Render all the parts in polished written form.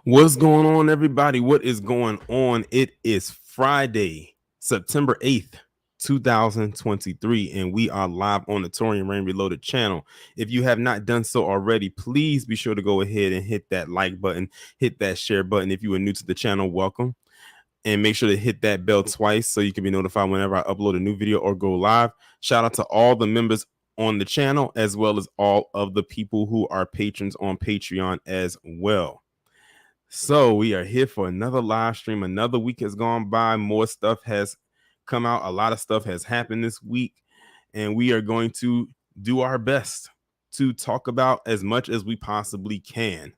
What's going on, everybody? What is going on? It is Friday, September 8th, 2023, and we are live on the Torian Rain Reloaded channel. If you have not done so already, please be sure to go ahead and hit that like button, hit that share button. If you are new to the channel, welcome. And make sure to hit that bell twice so you can be notified whenever I upload a new video or go live. Shout out to all the members on the channel, as well as all of the people who are patrons on Patreon as well. So we are here for another live stream. Another week has gone by. More stuff has come out. A lot of stuff has happened this week. And we are going to do our best to talk about as much as we possibly can.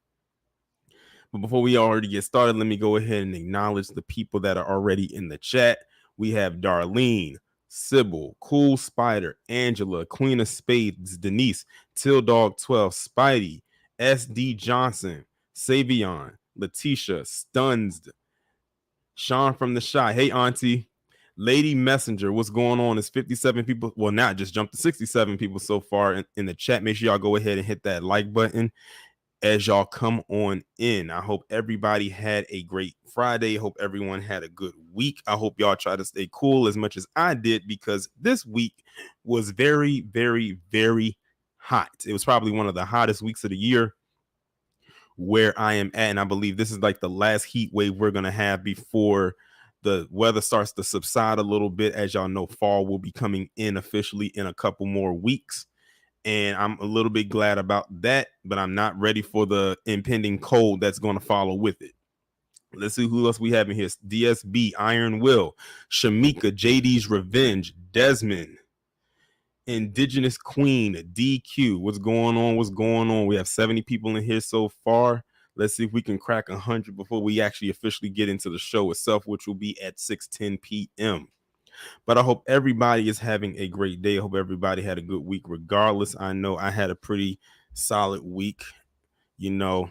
But before we already get started, let me go ahead and acknowledge the people that are already in the chat. We have Darlene, Sybil, Cool Spider, Angela, Queen of Spades, Denise, Till Dog 12, Spidey, SD Johnson, Savion, Letitia, Stuns, Sean from the Shy. Hey, Auntie. Lady Messenger, what's going on? It's 57 people. Well, now just jumped to 67 people so far in the chat. Make sure y'all go ahead and hit that like button as y'all come on in. I hope everybody had a great Friday. Hope everyone had a good week. I hope y'all try to stay cool as much as I did, because this week was very, very, very hot. It was probably one of the hottest weeks of the year where I am at, and I believe this is like the last heat wave we're going to have before the weather starts to subside a little bit. As y'all know, fall will be coming in officially in a couple more weeks, and I'm a little bit glad about that, but I'm not ready for the impending cold that's going to follow with it. Let's see who else we have in here. DSB, Iron Will, Shamika, JD's Revenge, Desmond, Indigenous Queen, DQ. What's going on? What's going on? We have 70 people in here so far. Let's see if we can crack 100 before we actually officially get into the show itself, which will be at 6:10 p.m. But I hope everybody is having a great day. I hope everybody had a good week regardless. I know I had a pretty solid week. You know,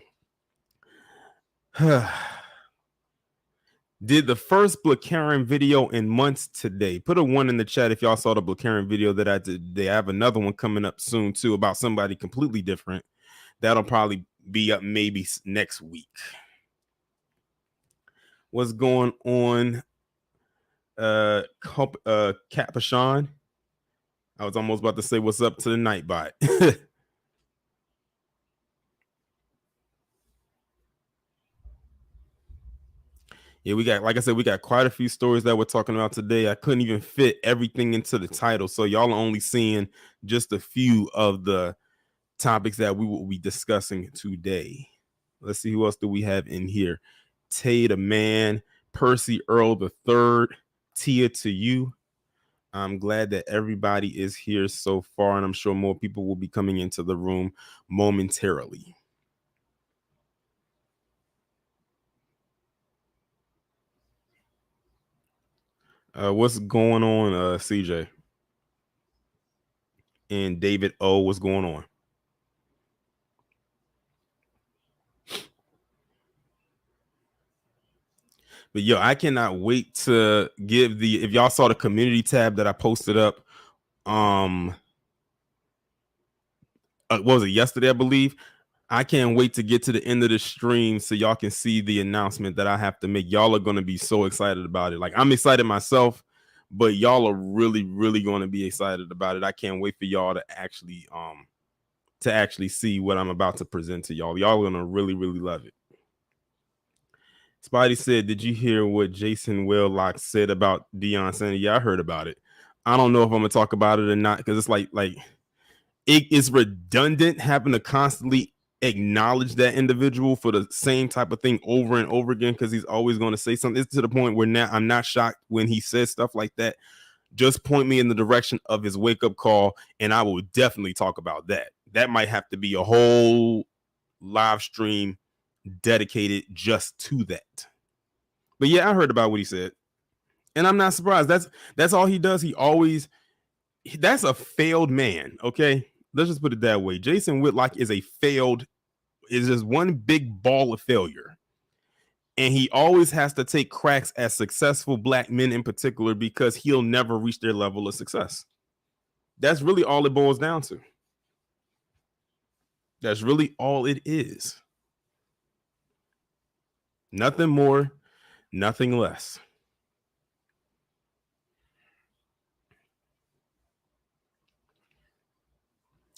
did the first Blacarian video in months today. Put a 1 in the chat if y'all saw the Blacarian video that I did. They have another one coming up soon too about somebody completely different. That'll probably be up maybe next week. What's going on? Capuchon. I was almost about to say what's up to the Nightbot. Yeah, we got, like I said, we got quite a few stories that we're talking about today. I couldn't even fit everything into the title, so y'all are only seeing just a few of the topics that we will be discussing today. Let's see, who else do we have in here? Tay the Man, Percy Earl the Third, Tia to you. I'm glad that everybody is here so far, and I'm sure more people will be coming into the room momentarily. What's going on, CJ? And David O, what's going on? But yo, I cannot wait to give the, if y'all saw the community tab that I posted up, what was it, yesterday, I believe. I can't wait to get to the end of the stream so y'all can see the announcement that I have to make. Y'all are going to be so excited about it. Like, I'm excited myself, but y'all are really, really going to be excited about it. I can't wait for y'all to actually see what I'm about to present to y'all. Y'all are going to really, really love it. Spidey said, did you hear what Jason Willock said about Deion Sanders? Yeah, I heard about it. I don't know if I'm going to talk about it or not, because it's like it is redundant having to constantly acknowledge that individual for the same type of thing over and over again, because he's always going to say something. It's to the point where now I'm not shocked when he says stuff like that. Just point me in the direction of his wake-up call, and I will definitely talk about that. That might have to be a whole live stream dedicated just to that. But yeah, I heard about what he said, and I'm not surprised. That's all he does. That's a failed man. Okay, let's just put it that way. Jason Whitlock is just one big ball of failure, and he always has to take cracks at successful black men in particular, because he'll never reach their level of success. That's really all it boils down to. That's really all it is. Nothing more, nothing less.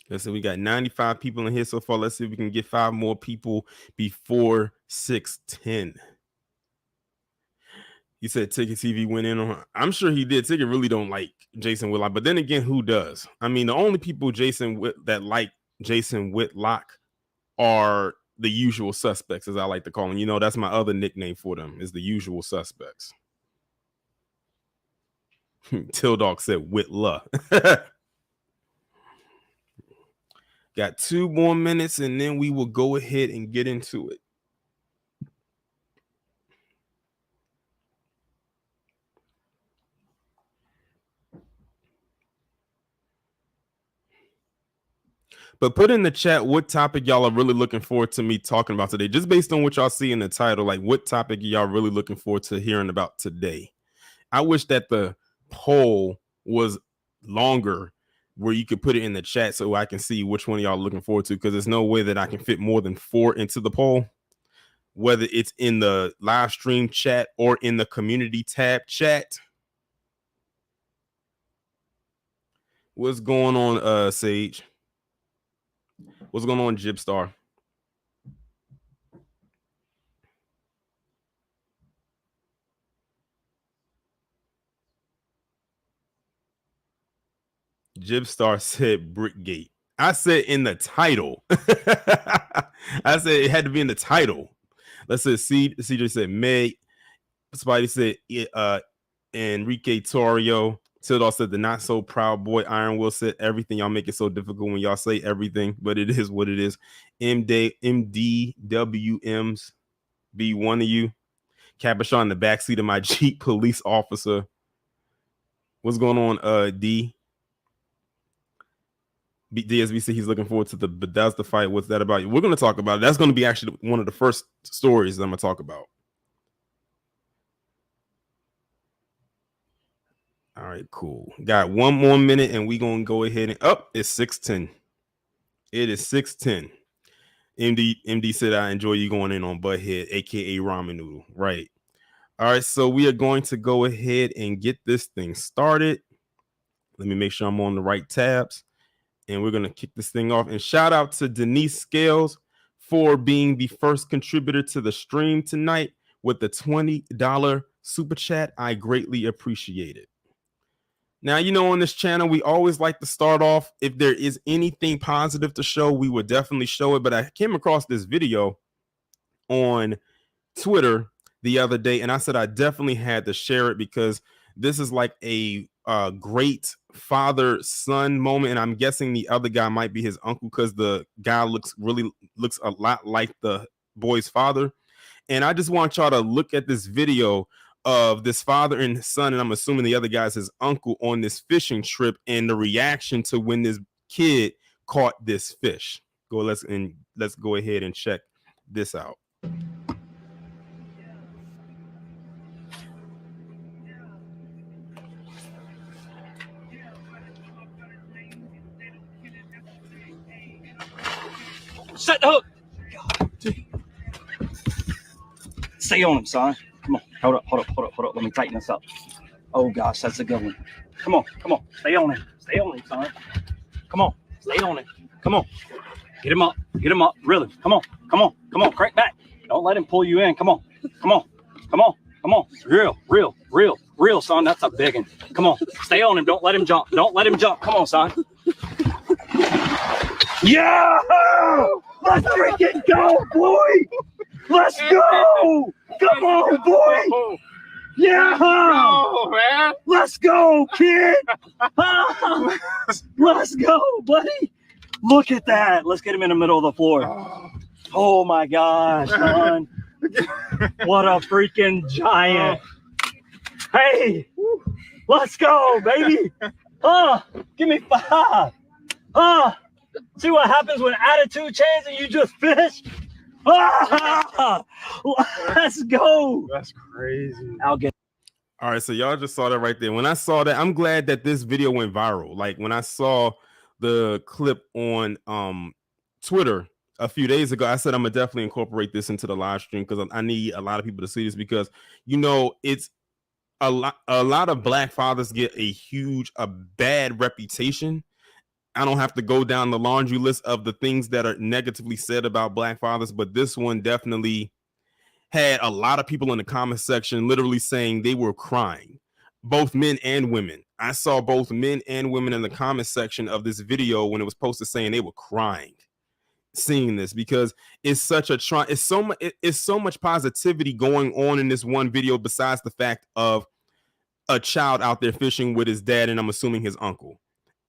Let's see, we got 95 people in here so far. Let's see if we can get 5 more people before 6:10. He said Ticket TV went in on her. I'm sure he did. Ticket really don't like Jason Whitlock, but then again, who does? I mean, the only people that like Jason Whitlock are the usual suspects, as I like to call them. You know, that's my other nickname for them, is the usual suspects. Till Dog said Whitla. Got 2 more minutes, and then we will go ahead and get into it. But put in the chat what topic y'all are really looking forward to me talking about today, just based on what y'all see in the title. Like, what topic y'all really looking forward to hearing about today? I wish that the poll was longer, where you could put it in the chat so I can see which one of y'all looking forward to, because there's no way that I can fit more than 4 into the poll, whether it's in the live stream chat or in the community tab chat. What's going on, Sage? What's going on, Jibstar? Jibstar said Brickgate. I said in the title. I said it had to be in the title. Let's say CJ said Meg. Spidey said Enrique Tarrio. Tildor said the not so proud boy. Iron Will said everything. Y'all make it so difficult when y'all say everything, but it is what it is. MDWMs be one of you. Capuchon in the backseat of my Jeep, police officer. What's going on, D? DSB said he's looking forward to the Bethesda fight. What's that about? We're going to talk about it. That's going to be actually one of the first stories I'm going to talk about. All right, cool. Got 1 more minute, and we're going to go ahead and it's 6:10. It is 6:10. MD said, I enjoy you going in on Butthead, aka Ramen Noodle. Right. All right, so we are going to go ahead and get this thing started. Let me make sure I'm on the right tabs, and we're going to kick this thing off. And shout out to Denise Scales for being the first contributor to the stream tonight with the $20 super chat. I greatly appreciate it. Now, you know, on this channel, we always like to start off. If there is anything positive to show, we would definitely show it. But I came across this video on Twitter the other day, and I said I definitely had to share it because this is like a great father-son moment. And I'm guessing the other guy might be his uncle, because the guy looks a lot like the boy's father. And I just want y'all to look at this video of this father and his son, and I'm assuming the other guy's his uncle, on this fishing trip, and the reaction to when this kid caught this fish. Let's go ahead and check this out. Set the hook. Stay on him, son. Come on. Hold up. Let me tighten this up. Oh, gosh, that's a good one. Come on. Stay on him. Son. Come on. Stay on him. Come on. Get him up. Really. Come on. Crank back. Don't let him pull you in. Come on. Real, son. That's a big one. Come on. Stay on him. Don't let him jump. Come on, son. Yeah! Let's freaking go, boy! Let's go! Come on, boy! Yeah! Go, man! Let's go, kid! Let's go, buddy! Look at that! Let's get him in the middle of the floor. Oh my gosh, son! What a freaking giant! Hey! Let's go, baby! Give me 5! See what happens when attitude changes and you just fish? Let's go. That's crazy. I'll get. All right, so y'all just saw that right there. When I saw that, I'm glad that this video went viral. Like when I saw the clip on Twitter, a few days ago, I said I'm gonna definitely incorporate this into the live stream because I need a lot of people to see this because it's a lot of black fathers get a bad reputation. I don't have to go down the laundry list of the things that are negatively said about black fathers, but this one definitely had a lot of people in the comment section literally saying they were crying, both men and women. I saw both men and women in the comment section of this video when it was posted saying they were crying seeing this because it's such a it's so much positivity going on in this one video besides the fact of a child out there fishing with his dad and I'm assuming his uncle.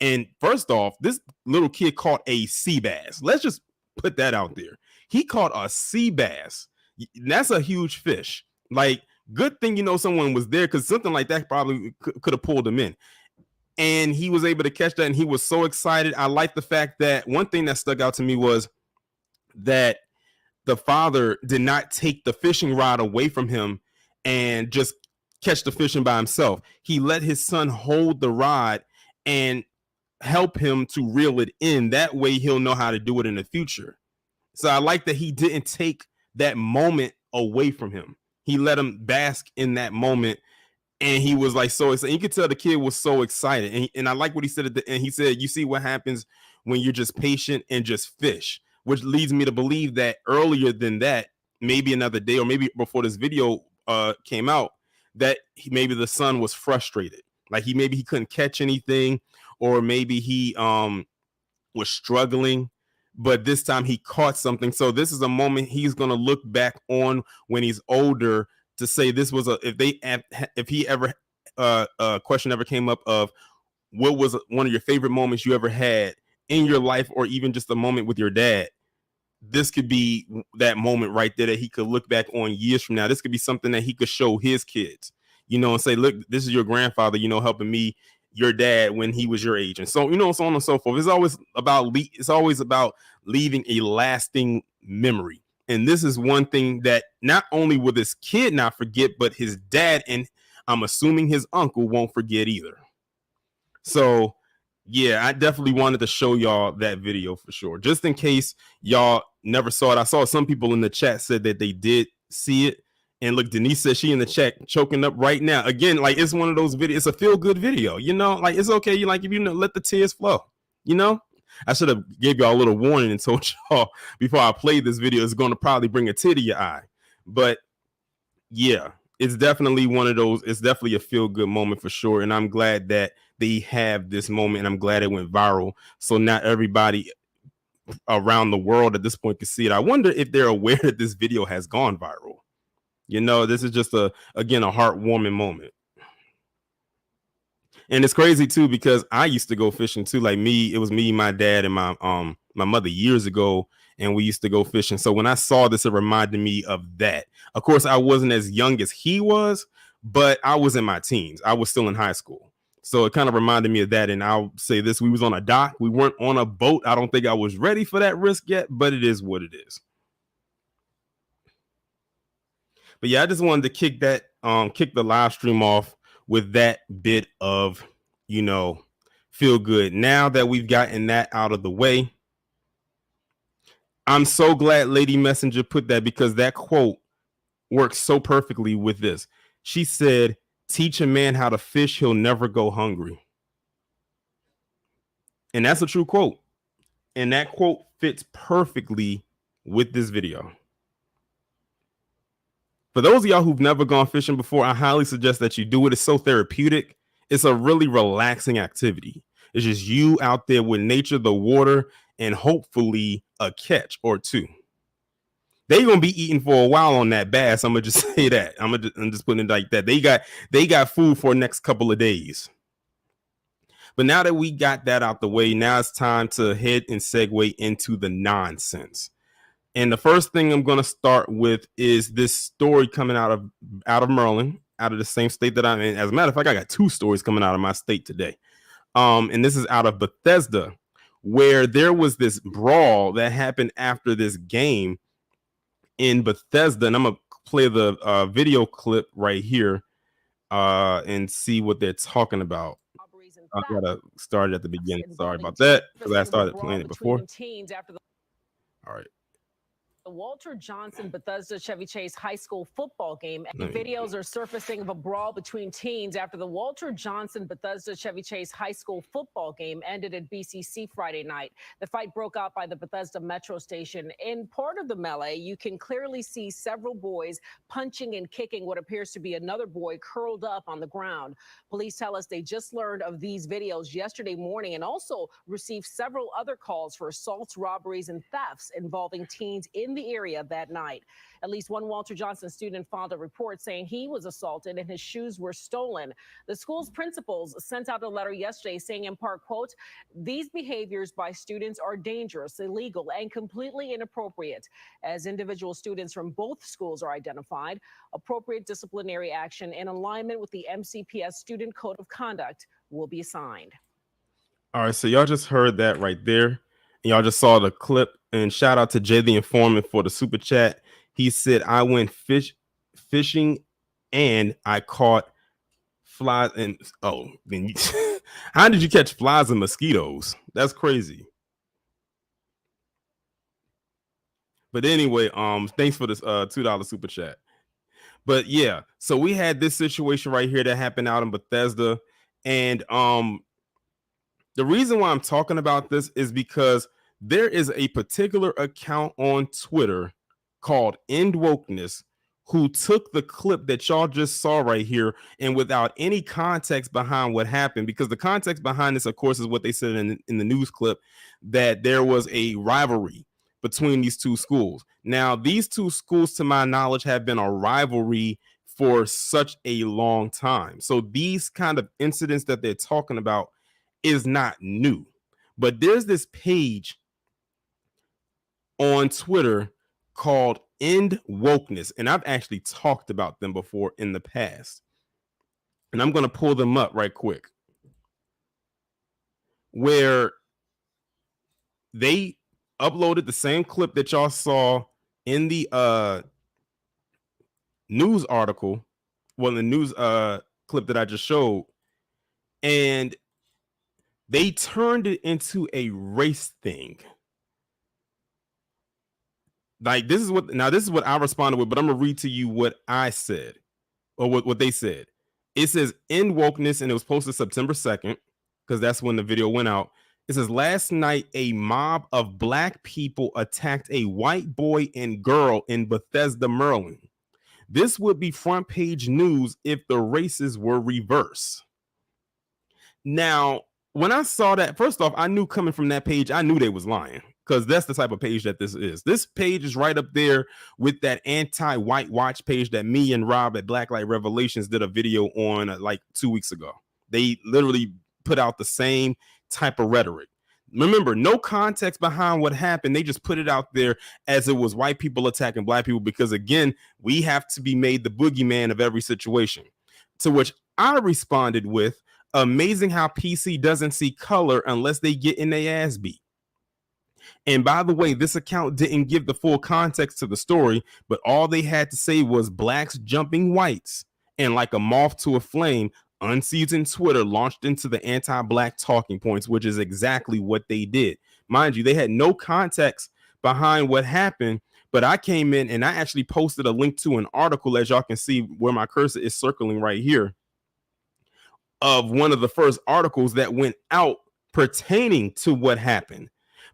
And first off, this little kid caught a sea bass. Let's just put that out there. He caught a sea bass. That's a huge fish. Like, good thing someone was there because something like that probably could have pulled him in. And he was able to catch that and he was so excited. I like the fact that one thing that stuck out to me was that the father did not take the fishing rod away from him and just catch the fishing by himself. He let his son hold the rod and help him to reel it in. That way he'll know how to do it in the future. So I like that he didn't take that moment away from him. He let him bask in that moment. And he was like so excited. You could tell the kid was so excited. And I like what he said at the end. He said, you see what happens when you're just patient and just fish, which leads me to believe that earlier than that, maybe another day or maybe before this video came out, that maybe the son was frustrated. Like maybe he couldn't catch anything or maybe he was struggling. But this time he caught something. So this is a moment he's going to look back on when he's older to say this was if he ever a question ever came up of what was one of your favorite moments you ever had in your life or even just a moment with your dad, this could be that moment right there that he could look back on years from now. This could be something that he could show his kids, and say, look, this is your grandfather, helping me, your dad, when he was your age. And so, so on and so forth. It's always about leaving a lasting memory. And this is one thing that not only will this kid not forget, but his dad and I'm assuming his uncle won't forget either. So, yeah, I definitely wanted to show y'all that video for sure. Just in case y'all never saw it. I saw some people in the chat said that they did see it. And look, Denise says she in the chat choking up right now. Again, like it's one of those videos. It's a feel-good video, like it's okay. You like if let the tears flow, I should have gave y'all a little warning and told y'all before I play this video, it's going to probably bring a tear to your eye. But yeah, it's definitely one of those. It's definitely a feel-good moment for sure. And I'm glad that they have this moment and I'm glad it went viral. So not everybody around the world at this point can see it. I wonder if they're aware that this video has gone viral. This is just again, a heartwarming moment. And it's crazy too, because I used to go fishing too. Like it was me, my dad, and my mother years ago, and we used to go fishing. So when I saw this, it reminded me of that. Of course, I wasn't as young as he was, but I was in my teens. I was still in high school. So it kind of reminded me of that. And I'll say this, we was on a dock. We weren't on a boat. I don't think I was ready for that risk yet, but it is what it is. But yeah, I just wanted to kick the live stream off with that bit of, feel good. Now that we've gotten that out of the way, I'm so glad Lady Messenger put that because that quote works so perfectly with this. She said, teach a man how to fish, he'll never go hungry. And that's a true quote. And that quote fits perfectly with this video. For those of y'all who've never gone fishing before, I highly suggest that you do it. It's so therapeutic. It's a really relaxing activity. It's just you out there with nature, the water, and hopefully a catch or two. They're going to be eating for a while on that bass. I'm going to just say that. I'm just putting it like that. They got food for the next couple of days. But now that we got that out the way, now it's time to head and segue into the nonsense. And the first thing I'm going to start with is this story coming out of Maryland, out of the same state that I'm in. As a matter of fact, I got two stories coming out of my state today. And this is out of Bethesda, where there was this brawl that happened after this game in Bethesda. And I'm going to play the video clip right here and see what they're talking about. I got to start at the beginning. Sorry about that, because I started playing it before. All right. The Walter Johnson Bethesda Chevy Chase High School football game. Videos are surfacing of a brawl between teens after the Walter Johnson Bethesda Chevy Chase High School football game ended at BCC Friday night. The fight broke out by the Bethesda Metro Station. In part of the melee, you can clearly see several boys punching and kicking what appears to be another boy curled up on the ground. Police tell us they just learned of these videos yesterday morning and also received several other calls for assaults, robberies, and thefts involving teens in the area that night. At least one Walter Johnson student filed a report saying he was assaulted and his shoes were stolen. The school's principals sent out a letter yesterday saying in part, quote, "These behaviors by students are dangerous, illegal, and completely inappropriate. As individual students from both schools are identified, appropriate disciplinary action in alignment with the MCPS Student Code of Conduct will be assigned." All right, so y'all just heard that right there. And y'all just saw the clip. And shout out to Jay the Informant for the super chat. He said, "I went fishing and I caught flies." And then how did you catch flies and mosquitoes? That's crazy. But anyway, thanks for this $2 super chat. But yeah, so we had this situation right here that happened out in Bethesda, and the reason why I'm talking about this is because there is a particular account on Twitter called End Wokeness who took the clip that y'all just saw right here, and without any context behind what happened, because the context behind this, of course, is what they said in the news clip, that there was a rivalry between these two schools. Now, these two schools, to my knowledge, have been a rivalry for such a long time. So these kind of incidents that they're talking about is not new. But there's this page on Twitter called End Wokeness, and I've actually talked about them before in the past. And I'm going to pull them up right quick, where they uploaded the same clip that y'all saw in the news article, well, the news clip that I just showed, and they turned it into a race thing. Like, this is what I responded with, but I'm gonna read to you what I said, or what they said. It says End Wokeness, and it was posted September 2nd, because that's when the video went out. It says, "Last night a mob of black people attacked a white boy and girl in Bethesda, Maryland. This would be front page news if the races were reversed." Now, when I saw that, first off, I knew coming from that page, I knew they was lying, because that's the type of page that this is. This page is right up there with that anti-white watch page that me and Rob at Blacklight Revelations did a video on like 2 weeks ago. They literally put out the same type of rhetoric. Remember, no context behind what happened. They just put it out there as it was white people attacking black people, because again, we have to be made the boogeyman of every situation. To which I responded with, "Amazing how PC doesn't see color unless they get in their ass beat." And by the way, this account didn't give the full context to the story, but all they had to say was blacks jumping whites, and like a moth to a flame, unseasoned Twitter launched into the anti-black talking points, which is exactly what they did. Mind you, they had no context behind what happened, but I came in and I actually posted a link to an article, as y'all can see where my cursor is circling right here, of one of the first articles that went out pertaining to what happened.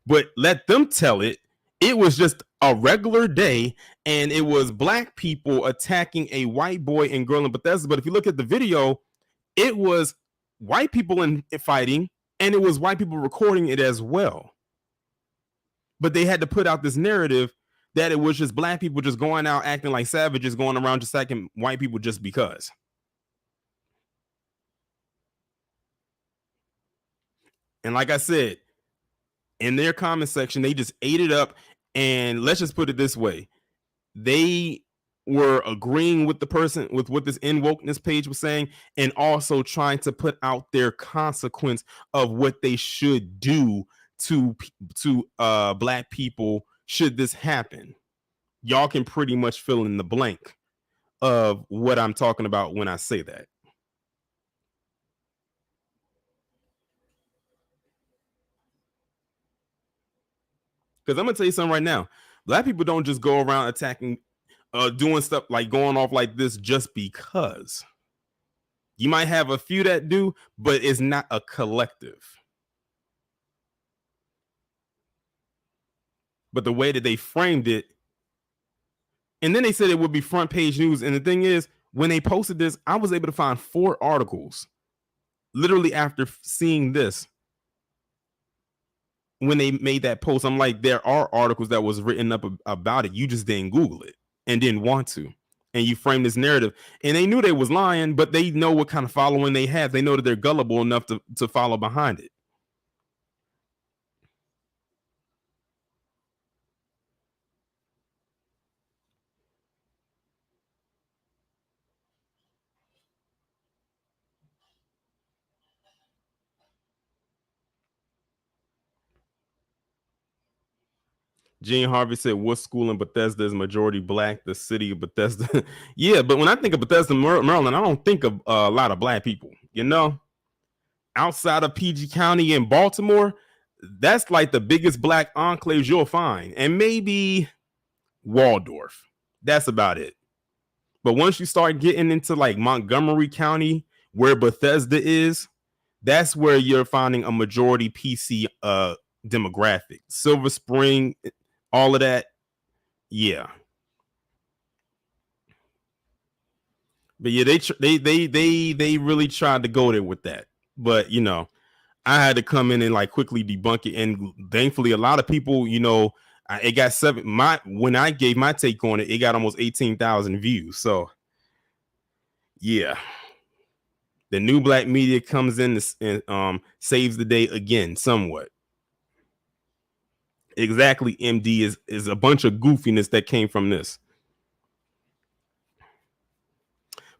But let them tell it. It was just a regular day, and it was black people attacking a white boy and girl in Bethesda. But if you look at the video, it was white people in fighting, and it was white people recording it as well. But they had to put out this narrative that it was just black people just going out acting like savages, going around just attacking white people just because. And like I said, in their comment section, they just ate it up. And let's just put it this way. They were agreeing with the person, with what this End Wokeness page was saying, and also trying to put out their consequence of what they should do to black people should this happen. Y'all can pretty much fill in the blank of what I'm talking about when I say that. Because I'm gonna tell you something right now. Black people don't just go around attacking, doing stuff like going off like this just because. You might have a few that do, but it's not a collective. But the way that they framed it, and then they said it would be front page news. And the thing is, when they posted this, I was able to find 4 articles literally after seeing this. When they made that post, I'm like, there are articles that was written up about it. You just didn't Google it and didn't want to. And you framed this narrative. And they knew they was lying, but they know what kind of following they have. They know that they're gullible enough to follow behind it. Gene Harvey said, what school in Bethesda is majority black? The city of Bethesda. Yeah, but when I think of Bethesda, Maryland, I don't think of a lot of black people. You know, outside of PG County and Baltimore, that's like the biggest black enclaves you'll find. And maybe Waldorf. That's about it. But once you start getting into like Montgomery County, where Bethesda is, that's where you're finding a majority PC demographic. Silver Spring, all of that. Yeah. But yeah, they really tried to go there with that. But you know, I had to come in and like quickly debunk it. And thankfully, a lot of people, you know, it got when I gave my take on it, it got almost 18,000 views. So yeah. The new black media comes in and saves the day again, somewhat. Exactly, MD is a bunch of goofiness that came from this.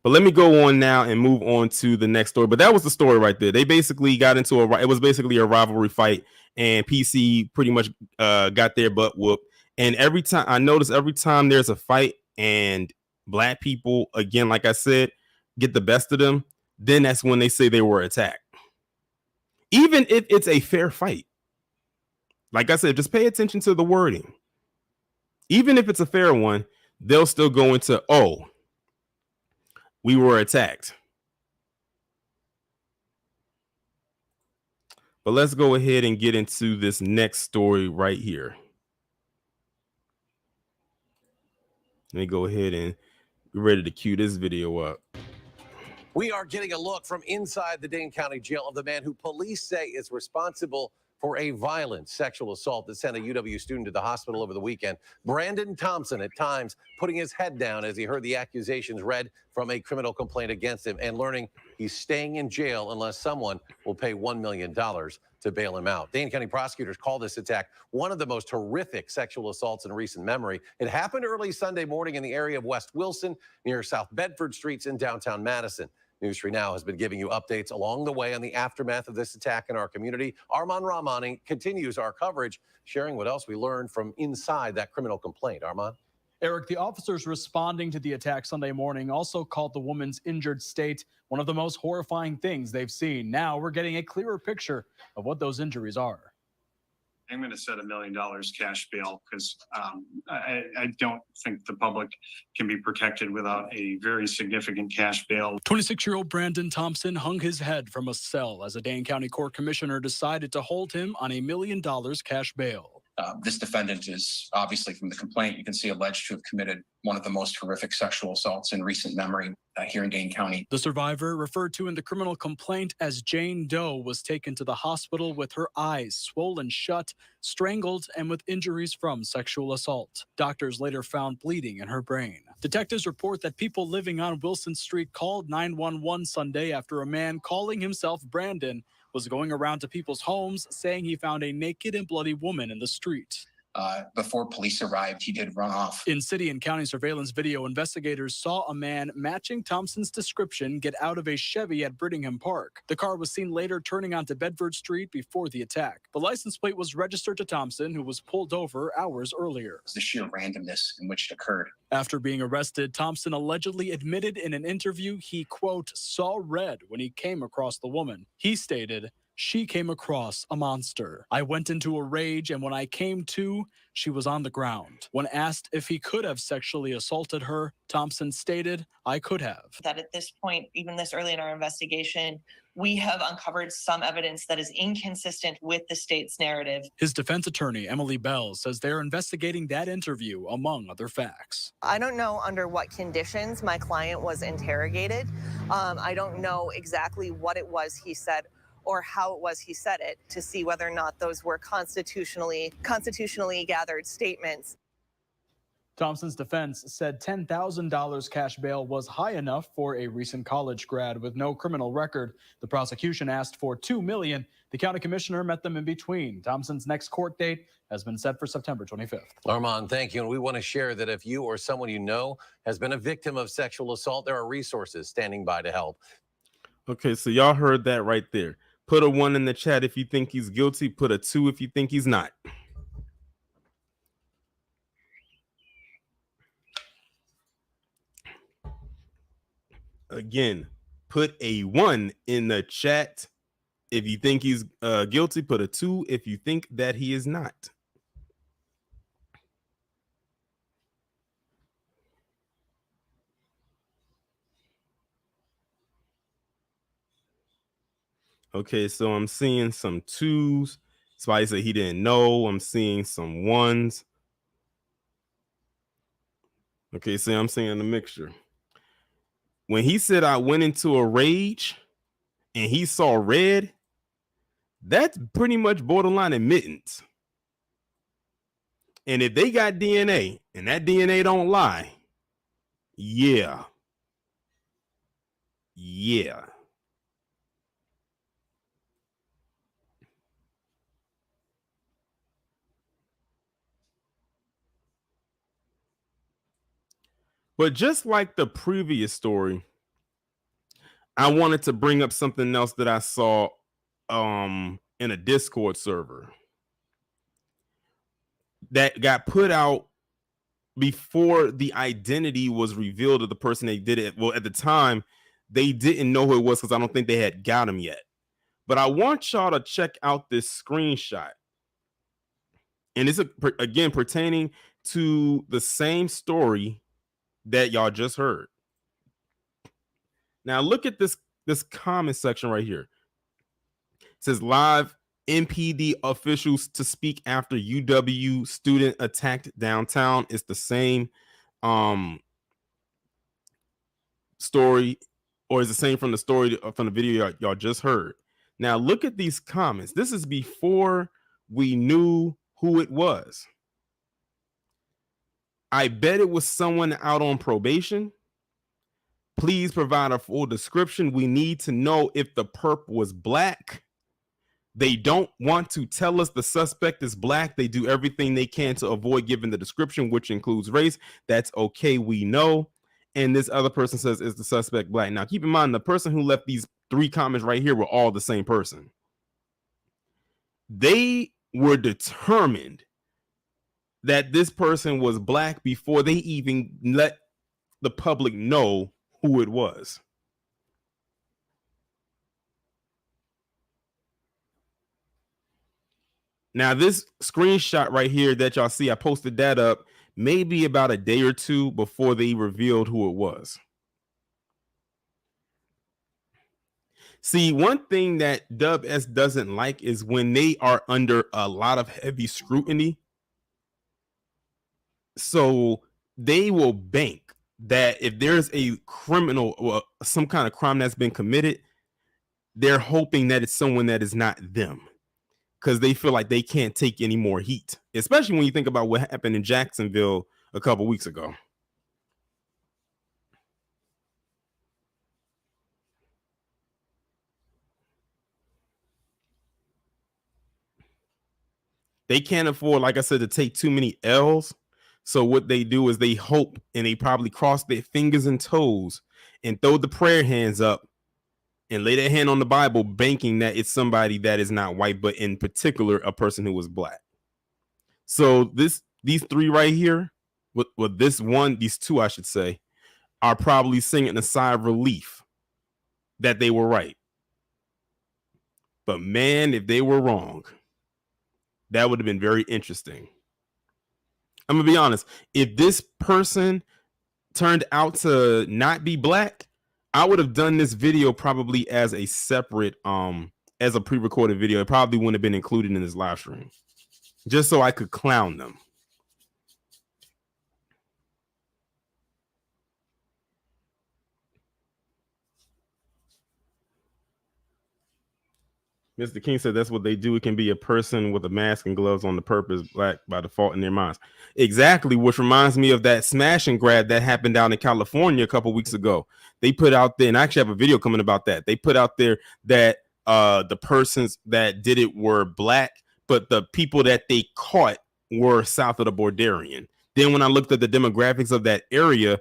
But let me go on now and move on to the next story. But that was the story right there. They basically got into it was basically a rivalry fight, and PC pretty much got their butt whooped. And every time there's a fight and black people, again, like I said, get the best of them, then that's when they say they were attacked. Even if it's a fair fight. Like I said, just pay attention to the wording. Even if it's a fair one, they'll still go into, oh, we were attacked. But let's go ahead and get into this next story right here. Let me go ahead and get ready to cue this video up. We are getting a look from inside the Dane County Jail of the man who police say is responsible for a violent sexual assault that sent a UW student to the hospital over the weekend. Brandon Thompson, at times, putting his head down as he heard the accusations read from a criminal complaint against him and learning he's staying in jail unless someone will pay $1 million to bail him out. Dane County prosecutors call this attack one of the most horrific sexual assaults in recent memory. It happened early Sunday morning in the area of West Wilson near South Bedford Streets in downtown Madison. News 3 Now has been giving you updates along the way on the aftermath of this attack in our community. Arman Rahmani continues our coverage, sharing what else we learned from inside that criminal complaint. Arman? Eric, the officers responding to the attack Sunday morning also called the woman's injured state one of the most horrifying things they've seen. Now we're getting a clearer picture of what those injuries are. I'm going to set $1 million cash bail because I don't think the public can be protected without a very significant cash bail. 26-year-old Brandon Thompson hung his head from a cell as a Dane County Court Commissioner decided to hold him on $1 million cash bail. This defendant is obviously, from the complaint, you can see alleged to have committed one of the most horrific sexual assaults in recent memory here in Dane County. The survivor, referred to in the criminal complaint as Jane Doe, was taken to the hospital with her eyes swollen shut, strangled, and with injuries from sexual assault. Doctors later found bleeding in her brain. Detectives report that people living on Wilson Street called 911 Sunday after a man calling himself Brandon was going around to people's homes saying he found a naked and bloody woman in the street. Before police arrived, he did run off. In city and county surveillance video, investigators saw a man matching Thompson's description get out of a Chevy at Brittingham Park. The car was seen later turning onto Bedford Street before the attack. The license plate was registered to Thompson, who was pulled over hours earlier. The sheer randomness in which it occurred. After being arrested, Thompson allegedly admitted in an interview he, quote, saw red when he came across the woman. He stated, she came across a monster. I went into a rage, and when I came to, she was on the ground. When asked if he could have sexually assaulted her, Thompson stated, "I could have." That at this point, even this early in our investigation, we have uncovered some evidence that is inconsistent with the state's narrative. His defense attorney, Emily Bell, says they're investigating that interview, among other facts. I don't know under what conditions my client was interrogated. I don't know exactly what it was he said or how it was he said it to see whether or not those were constitutionally gathered statements. Thompson's defense said $10,000 cash bail was high enough for a recent college grad with no criminal record. The prosecution asked for $2 million. The county commissioner met them in between. Thompson's next court date has been set for September 25th. Armand, thank you. And we want to share that if you or someone you know has been a victim of sexual assault, there are resources standing by to help. Okay, so y'all heard that right there. Put a 1 in the chat if you think he's guilty. Put a 2 if you think he's not. Again, put a 1 in the chat if you think he's guilty. Put a 2 if you think that he is not. Okay, so I'm seeing some 2s. Spidey said he didn't know. I'm seeing some 1s. Okay, so I'm seeing a mixture. When he said I went into a rage and he saw red, that's pretty much borderline admittance. And if they got DNA and that DNA don't lie, yeah. But just like the previous story, I wanted to bring up something else that I saw in a Discord server that got put out before the identity was revealed of the person they did it. Well, at the time, they didn't know who it was because I don't think they had got him yet. But I want y'all to check out this screenshot. And it's again pertaining to the same story that y'all just heard. Now look at this comment section right here. It says live MPD officials to speak after UW student attacked downtown. It's the same story, or is the same from the story from the video y'all just heard. Now look at these comments. This is before we knew who it was. I bet it was someone out on probation. Please provide a full description. We need to know if the perp was black. They don't want to tell us the suspect is black. They do everything they can to avoid giving the description, which includes race. That's okay. We know. And this other person says, is the suspect black? Now, keep in mind, the person who left these 3 comments right here were all the same person. They were determined that this person was black before they even let the public know who it was. Now, this screenshot right here that y'all see, I posted that up maybe about a day or 2 before they revealed who it was. See, one thing that Dub S doesn't like is when they are under a lot of heavy scrutiny. So they will bank that if there's a criminal or some kind of crime that's been committed, they're hoping that it's someone that is not them, because they feel like they can't take any more heat, especially when you think about what happened in Jacksonville a couple weeks ago. They can't afford, like I said, to take too many L's. So what they do is they hope, and they probably cross their fingers and toes and throw the prayer hands up and lay their hand on the Bible, banking that it's somebody that is not white, but in particular, a person who was black. So these 3 right here, with these 2, I should say, are probably singing a sigh of relief that they were right. But man, if they were wrong, that would have been very interesting. I'm gonna be honest. If this person turned out to not be black, I would have done this video probably as a separate, as a pre-recorded video. It probably wouldn't have been included in this live stream, just so I could clown them. Mr. King said that's what they do. It can be a person with a mask and gloves on the purpose, black by default in their minds. Exactly, which reminds me of that smash and grab that happened down in California a couple weeks ago. They put out there, and I actually have a video coming about that. They put out there that the persons that did it were black, but the people that they caught were south of the Borderian. Then when I looked at the demographics of that area,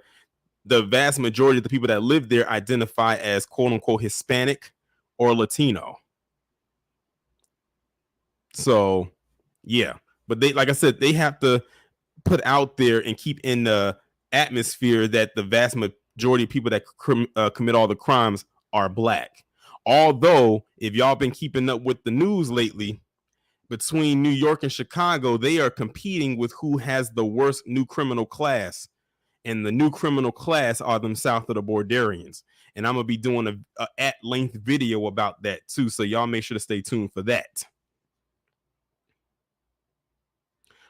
the vast majority of the people that live there identify as quote unquote Hispanic or Latino. So, yeah, but they, like I said, they have to put out there and keep in the atmosphere that the vast majority of people that commit all the crimes are black. Although, if y'all been keeping up with the news lately, between New York and Chicago, they are competing with who has the worst new criminal class. And the new criminal class are them south of the Borderians. And I'm going to be doing a at-length video about that too. So y'all make sure to stay tuned for that.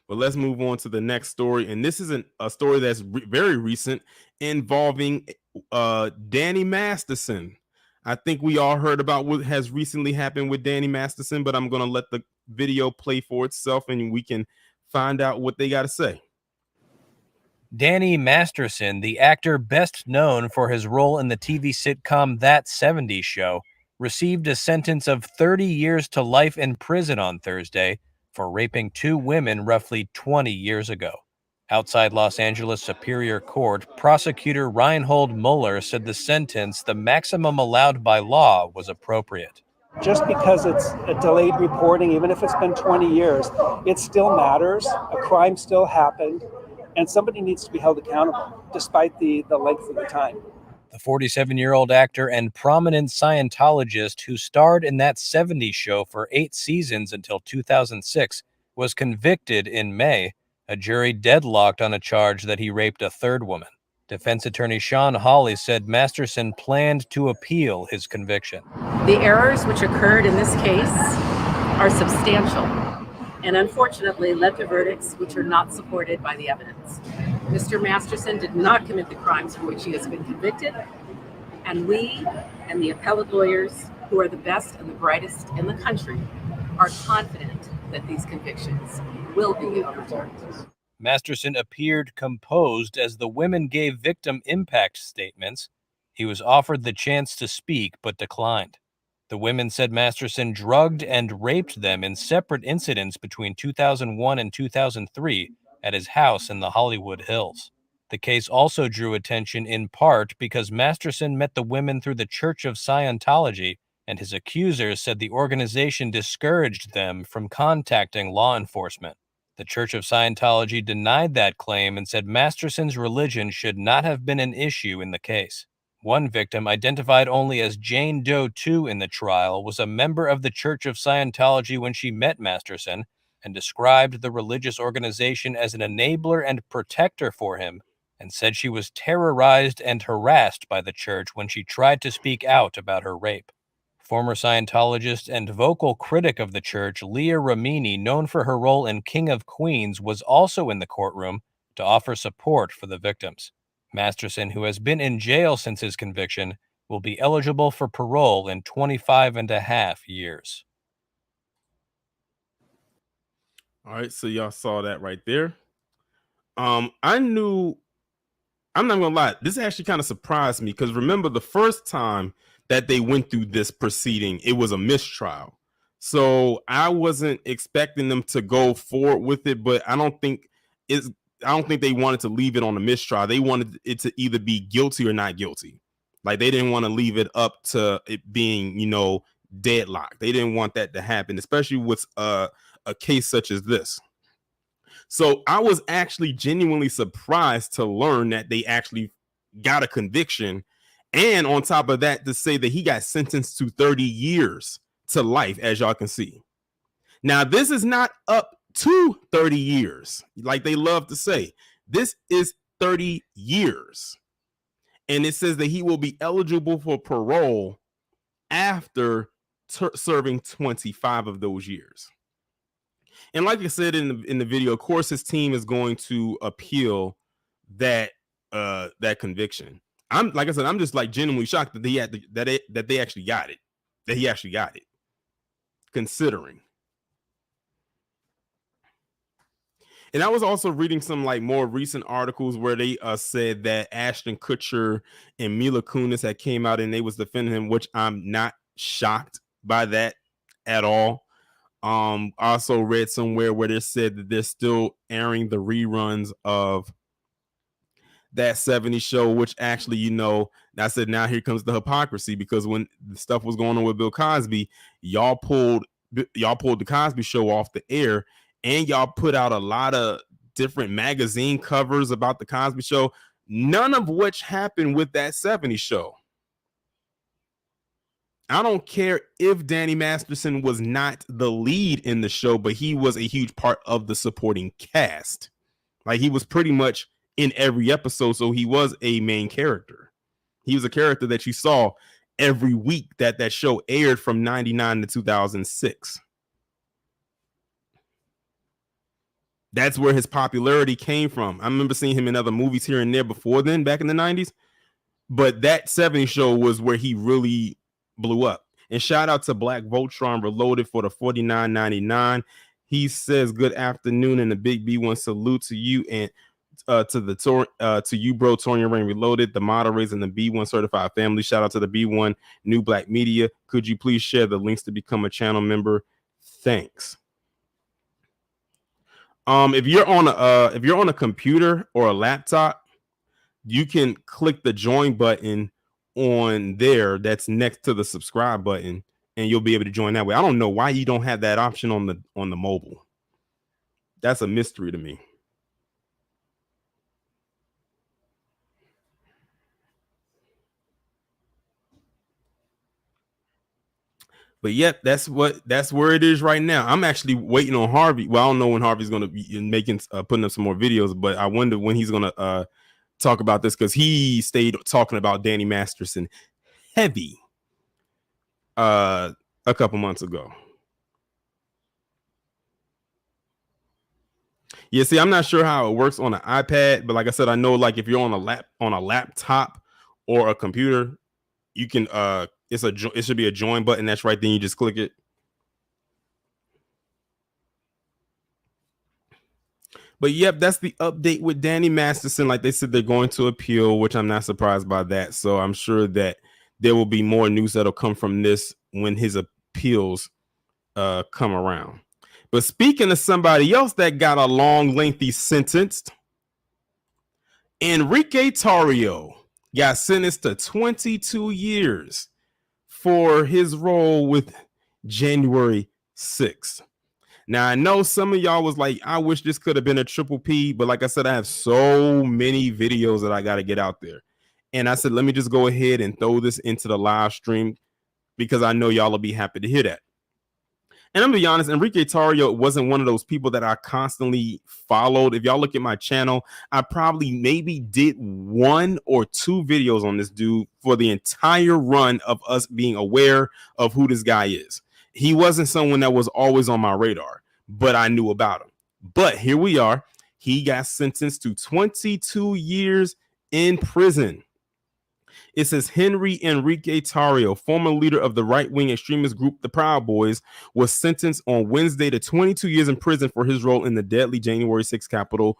But let's move on to the next story. And this is a story that's very recent involving Danny Masterson. I think we all heard about what has recently happened with Danny Masterson, but I'm going to let the video play for itself and we can find out what they got to say. Danny Masterson, the actor best known for his role in the TV sitcom That 70s Show, received a sentence of 30 years to life in prison on Thursday for raping 2 women roughly 20 years ago. Outside Los Angeles Superior Court, prosecutor Reinhold Mueller said the sentence, the maximum allowed by law, was appropriate. Just because it's a delayed reporting, even if it's been 20 years, it still matters. A crime still happened, and somebody needs to be held accountable, despite the length of the time. The 47-year-old actor and prominent Scientologist who starred in That 70s Show for 8 seasons until 2006 was convicted in May. A jury deadlocked on a charge that he raped a 3rd woman. Defense attorney Sean Hawley said Masterson planned to appeal his conviction. The errors which occurred in this case are substantial and unfortunately led to verdicts which are not supported by the evidence. Mr. Masterson did not commit the crimes for which he has been convicted, and we and the appellate lawyers, who are the best and the brightest in the country, are confident that these convictions will be overturned. Masterson appeared composed as the women gave victim impact statements. He was offered the chance to speak but declined. The women said Masterson drugged and raped them in separate incidents between 2001 and 2003 at his house in the Hollywood Hills. The case also drew attention in part because Masterson met the women through the Church of Scientology, and his accusers said the organization discouraged them from contacting law enforcement. The Church of Scientology denied that claim and said Masterson's religion should not have been an issue in the case. One victim, identified only as Jane Doe 2 in the trial, was a member of the Church of Scientology when she met Masterson and described the religious organization as an enabler and protector for him, and said she was terrorized and harassed by the church when she tried to speak out about her rape. Former Scientologist and vocal critic of the church, Leah Remini, known for her role in King of Queens, was also in the courtroom to offer support for the victims. Masterson, who has been in jail since his conviction, will be eligible for parole in 25.5 years. All right, so y'all saw that right there. I'm not gonna lie, this actually kind of surprised me because remember the first time that they went through this proceeding, it was a mistrial. So I wasn't expecting them to go forward with it, but I don't think they wanted to leave it on a mistrial. They wanted it to either be guilty or not guilty. Like they didn't want to leave it up to it being, deadlocked. They didn't want that to happen, especially with a case such as this. So I was actually genuinely surprised to learn that they actually got a conviction. And on top of that, to say that he got sentenced to 30 years to life, as y'all can see. Now, this is not up to 30 years, like they love to say. This is 30 years. And it says that he will be eligible for parole after serving 25 of those years. And like I said in the video, of course, his team is going to appeal that conviction. I'm like I said, I'm just like genuinely shocked that they actually got it. That he actually got it. Considering. And I was also reading some like more recent articles where they said that Ashton Kutcher and Mila Kunis had came out and they was defending him, which I'm not shocked by that at all. I also read somewhere where they said that they're still airing the reruns of that 70s show, which actually, you know, I said, now here comes the hypocrisy, because when the stuff was going on with Bill Cosby, y'all pulled the Cosby Show off the air, and y'all put out a lot of different magazine covers about the Cosby Show, none of which happened with that 70s show. I don't care if Danny Masterson was not the lead in the show, but he was a huge part of the supporting cast. Like, he was pretty much in every episode, so he was a main character. He was a character that you saw every week that show aired from 99 to 2006. That's where his popularity came from. I remember seeing him in other movies here and there before then, back in the 90s. But that 70s show was where he really blew up. And shout out to Black Voltron Reloaded for the $49.99. He says, good afternoon, and the big B1 salute to you and to you, bro. Torian Rain Reloaded, the moderators, and the B1 certified family. Shout out to the B1 New Black Media. Could you please share the links to become a channel member? Thanks. If you're on a computer or a laptop, you can click the join button on there that's next to the subscribe button, and you'll be able to join that way. I don't know why you don't have that option on the mobile. That's a mystery to me. But yep, that's where it is right now. I'm actually waiting on Harvey. Well, I don't know when Harvey's going to be putting up some more videos, but I wonder when he's going to talk about this, because he stayed talking about Danny Masterson heavy a couple months ago. Yeah, see, I'm not sure how it works on an iPad, but like I said, I know, like, if you're on a laptop or a computer, you can it should be a join button that's right then, you just click it. But yep, that's the update with Danny Masterson. Like they said, they're going to appeal, which I'm not surprised by that. So I'm sure that there will be more news that'll come from this when his appeals come around. But speaking of somebody else that got a long, lengthy sentence, Enrique Tarrio got sentenced to 22 years for his role with January 6th. Now, I know some of y'all was like, I wish this could have been a triple P, but like I said, I have so many videos that I got to get out there. And I said, let me just go ahead and throw this into the live stream, because I know y'all will be happy to hear that. And I'm gonna be honest, Enrique Tarrio wasn't one of those people that I constantly followed. If y'all look at my channel, I probably maybe did 1 or 2 videos on this dude for the entire run of us being aware of who this guy is. He wasn't someone that was always on my radar, but I knew about him. But here we are. He got sentenced to 22 years in prison. It says Henry Enrique Tarrio, former leader of the right-wing extremist group, the Proud Boys, was sentenced on Wednesday to 22 years in prison for his role in the deadly January 6th Capitol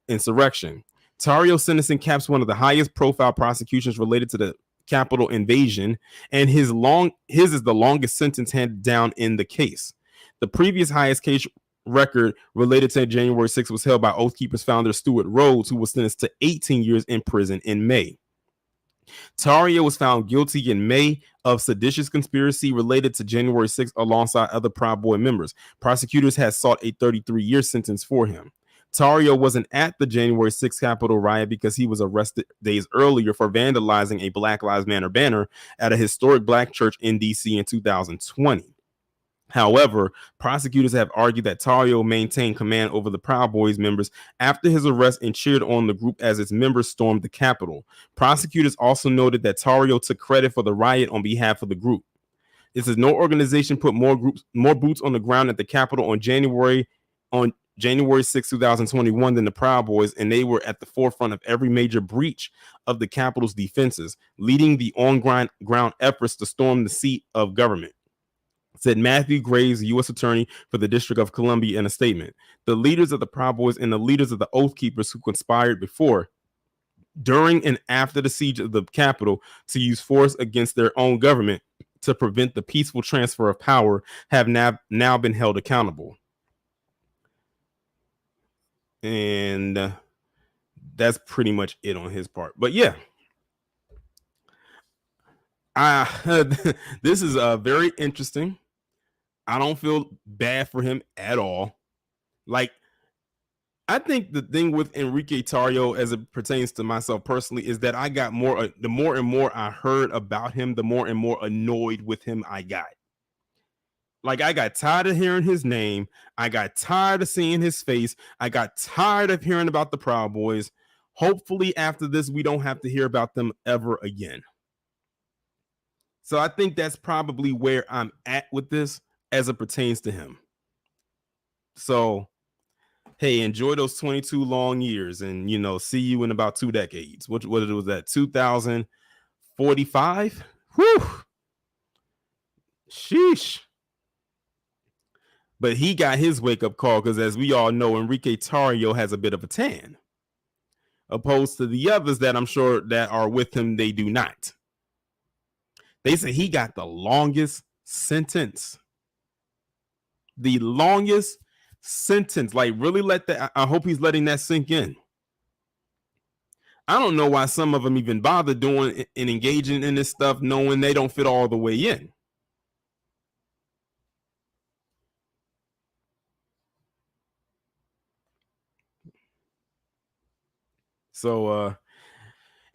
insurrection. Tarrio's sentencing caps one of the highest profile prosecutions related to the Capitol invasion, and his is the longest sentence handed down in the case. The previous highest case record related to January 6th was held by Oath Keepers founder Stuart Rhodes, who was sentenced to 18 years in prison in May. Tarrio was found guilty in May of seditious conspiracy related to January 6th alongside other Proud Boy members. Prosecutors had sought a 33-year sentence for him. Tarrio wasn't at the January 6th Capitol riot because he was arrested days earlier for vandalizing a Black Lives Matter banner at a historic Black church in D.C. in 2020. However, prosecutors have argued that Tarrio maintained command over the Proud Boys members after his arrest and cheered on the group as its members stormed the Capitol. Prosecutors also noted that Tarrio took credit for the riot on behalf of the group. It says no organization put more boots on the ground at the Capitol on January 6, 2021 than the Proud Boys, and they were at the forefront of every major breach of the Capitol's defenses, leading the on-ground efforts to storm the seat of government, said Matthew Graves, U.S. Attorney for the District of Columbia, in a statement. The leaders of the Proud Boys and the leaders of the Oath Keepers who conspired before, during, and after the siege of the Capitol to use force against their own government to prevent the peaceful transfer of power have now been held accountable. And that's pretty much it on his part. But yeah, this is very interesting. I don't feel bad for him at all. Like, I think the thing with Enrique Tarrio, as it pertains to myself personally, is that I got the more and more I heard about him, the more and more annoyed with him I got. Like, I got tired of hearing his name. I got tired of seeing his face. I got tired of hearing about the Proud Boys. Hopefully after this, we don't have to hear about them ever again. So I think that's probably where I'm at with this as it pertains to him. So, hey, enjoy those 22 long years, and, you know, see you in about 2 decades. What was that? 2045? Whew. Sheesh. But he got his wake-up call because, as we all know, Enrique Tarrio has a bit of a tan. Opposed to the others that I'm sure that are with him, they do not. They say he got the longest sentence. The longest sentence. Like, really let that. I hope he's letting that sink in. I don't know why some of them even bother doing and engaging in this stuff, knowing they don't fit all the way in. So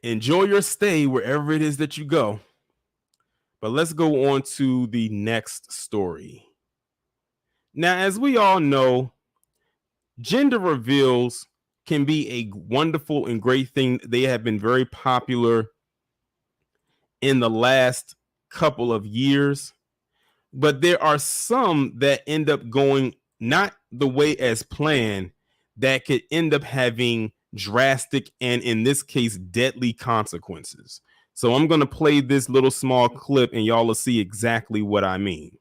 enjoy your stay wherever it is that you go. But let's go on to the next story. Now, as we all know, gender reveals can be a wonderful and great thing. They have been very popular in the last couple of years, but there are some that end up going not the way as planned, that could end up having drastic and, in this case, deadly consequences. So I'm going to play this little small clip and y'all will see exactly what I mean.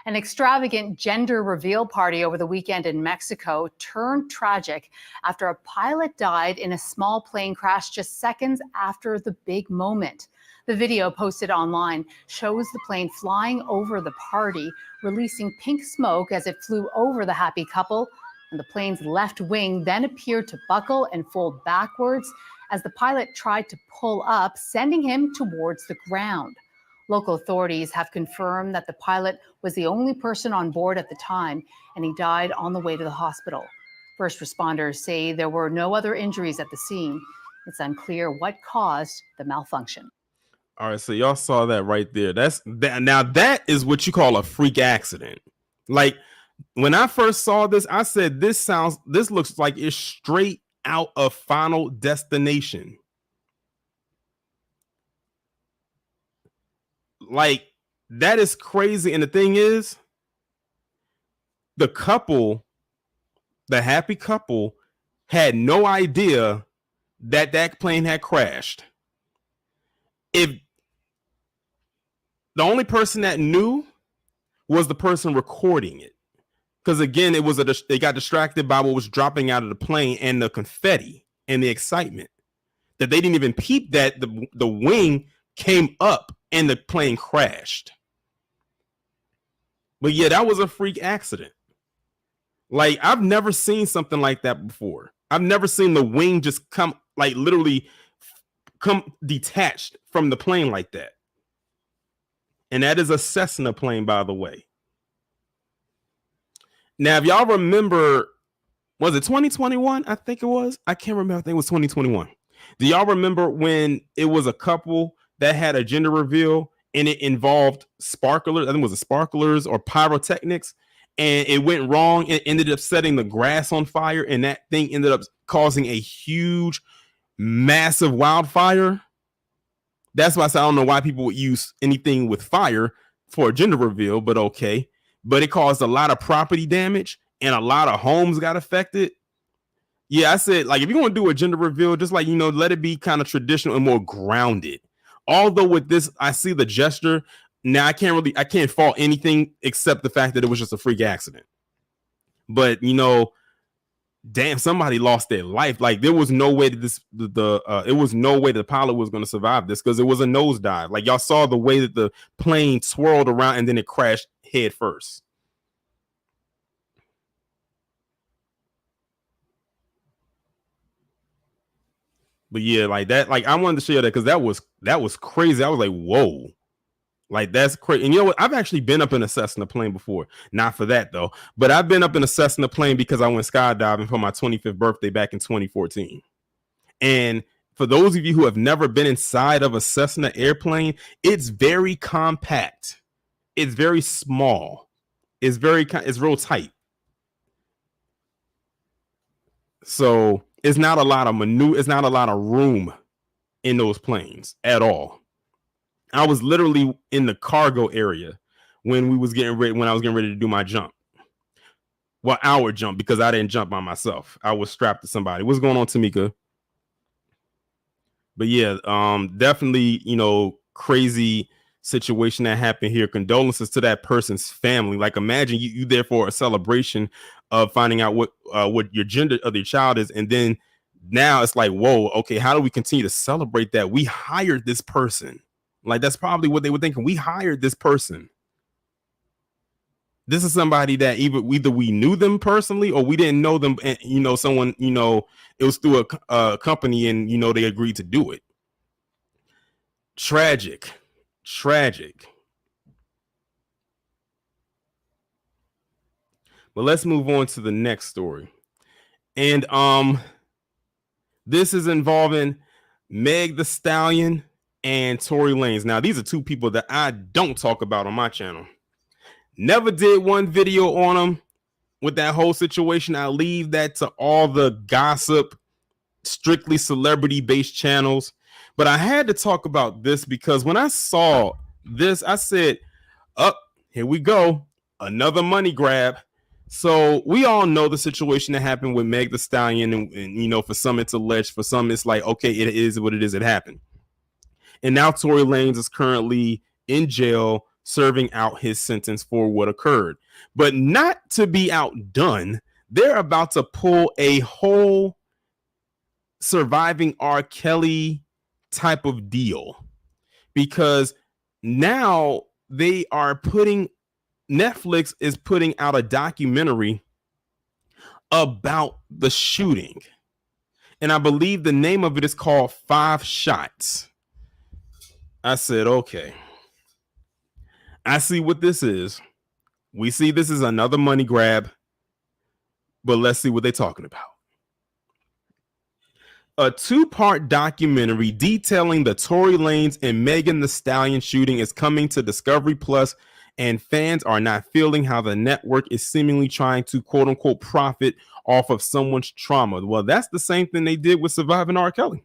An extravagant gender reveal party over the weekend in Mexico turned tragic after a pilot died in a small plane crash just seconds after the big moment. The video posted online shows the plane flying over the party, releasing pink smoke as it flew over the happy couple, and the plane's left wing then appeared to buckle and fold backwards as the pilot tried to pull up, sending him towards the ground. Local authorities have confirmed that the pilot was the only person on board at the time, and he died on the way to the hospital. First responders say there were no other injuries at the scene. It's unclear what caused the malfunction. All right, so y'all saw that right there. Now that is what you call a freak accident. Like, when I first saw this, I said, this looks like it's straight out of Final Destination. Like, that is crazy. And the thing is, the happy couple had no idea that that plane had crashed. If the only person that knew was the person recording it, because again, they got distracted by what was dropping out of the plane and the confetti and the excitement, that they didn't even peep that the wing came up and the plane crashed. But yeah, that was a freak accident. Like, I've never seen something like that before. I've never seen the wing just come, like, literally come detached from the plane like that. And that is a Cessna plane, by the way. Now, if y'all remember, was it 2021? I think it was. I can't remember. I think it was 2021. Do y'all remember when it was a couple that had a gender reveal and it involved sparklers. I think it was sparklers or pyrotechnics, and it went wrong. It ended up setting the grass on fire, and that thing ended up causing a huge, massive wildfire. That's why I said I don't know why people would use anything with fire for a gender reveal, but okay. But it caused a lot of property damage, and a lot of homes got affected. Yeah, I said, like, if you're going to do a gender reveal, just like, let it be kind of traditional and more grounded. Although with this, I see the gesture. Now I can't fault anything except the fact that it was just a freak accident. But, damn, somebody lost their life. Like, there was no way that it was no way the pilot was going to survive this, because it was a nosedive. Like, y'all saw the way that the plane swirled around and then it crashed head first. But yeah, like that, like I wanted to share that because that was crazy. I was like, whoa, like that's crazy. And you know what? I've actually been up in a Cessna plane before. Not for that though, but I've been up in a Cessna plane because I went skydiving for my 25th birthday back in 2014. And for those of you who have never been inside of a Cessna airplane, it's very compact. It's very small. It's real tight. So it's not a lot of it's not a lot of room in those planes at all. I was literally in the cargo area when I was getting ready to do my jump. Well, our jump, because I didn't jump by myself. I was strapped to somebody. What's going on, Tamika? But yeah, definitely, crazy situation that happened here. Condolences to that person's family. Like, imagine you there for a celebration of finding out what your gender of your child is, and then now it's like, whoa, okay, how do we continue to celebrate that? We hired this person. Like, that's probably what they were thinking. We hired this person. This is somebody that either we knew them personally or we didn't know them, and someone, it was through a company, and they agreed to do it. Tragic. But let's move on to the next story. And this is involving Meg Thee Stallion and Tory Lanez. Now, these are two people that I don't talk about on my channel. Never did one video on them with that whole situation. I leave that to all the gossip, strictly celebrity-based channels. But I had to talk about this because when I saw this, I said, here we go. Another money grab. So we all know the situation that happened with Meg Thee Stallion, and for some it's alleged, for some it's like, okay, it is what it is, it happened. And now Tory Lanez is currently in jail serving out his sentence for what occurred. But not to be outdone, they're about to pull a whole surviving R. Kelly type of deal, because now Netflix is putting out a documentary about the shooting. And I believe the name of it is called 5 Shots. I said, okay, I see what this is. We see this is another money grab, but let's see what they're talking about. A 2-part documentary detailing the Tory Lanez and Megan Thee Stallion shooting is coming to Discovery Plus, and fans are not feeling how the network is seemingly trying to quote unquote profit off of someone's trauma. Well, that's the same thing they did with Surviving R. Kelly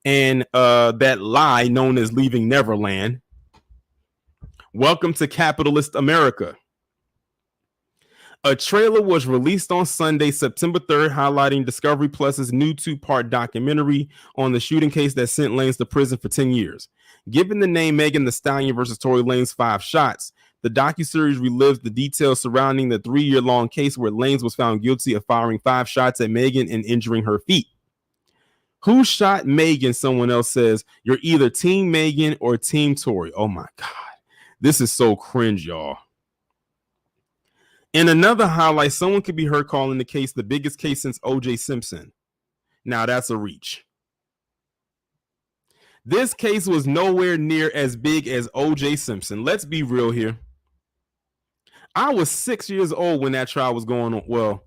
and that lie known as Leaving Neverland. Welcome to capitalist America. A trailer was released on Sunday, September 3rd, highlighting Discovery Plus's new 2-part documentary on the shooting case that sent Lanez to prison for 10 years. Given the name Megan Thee Stallion versus Tory Lanez 5 Shots, the docuseries relives the details surrounding the 3-year-long case where Lanez was found guilty of firing 5 shots at Megan and injuring her feet. Who shot Megan? Someone else says, you're either Team Megan or Team Tory. Oh my God. This is so cringe, y'all. In another highlight, someone could be heard calling the case the biggest case since O.J. Simpson. Now that's a reach. This case was nowhere near as big as O.J. Simpson. Let's be real here. I was 6 years old when that trial was going on. Well,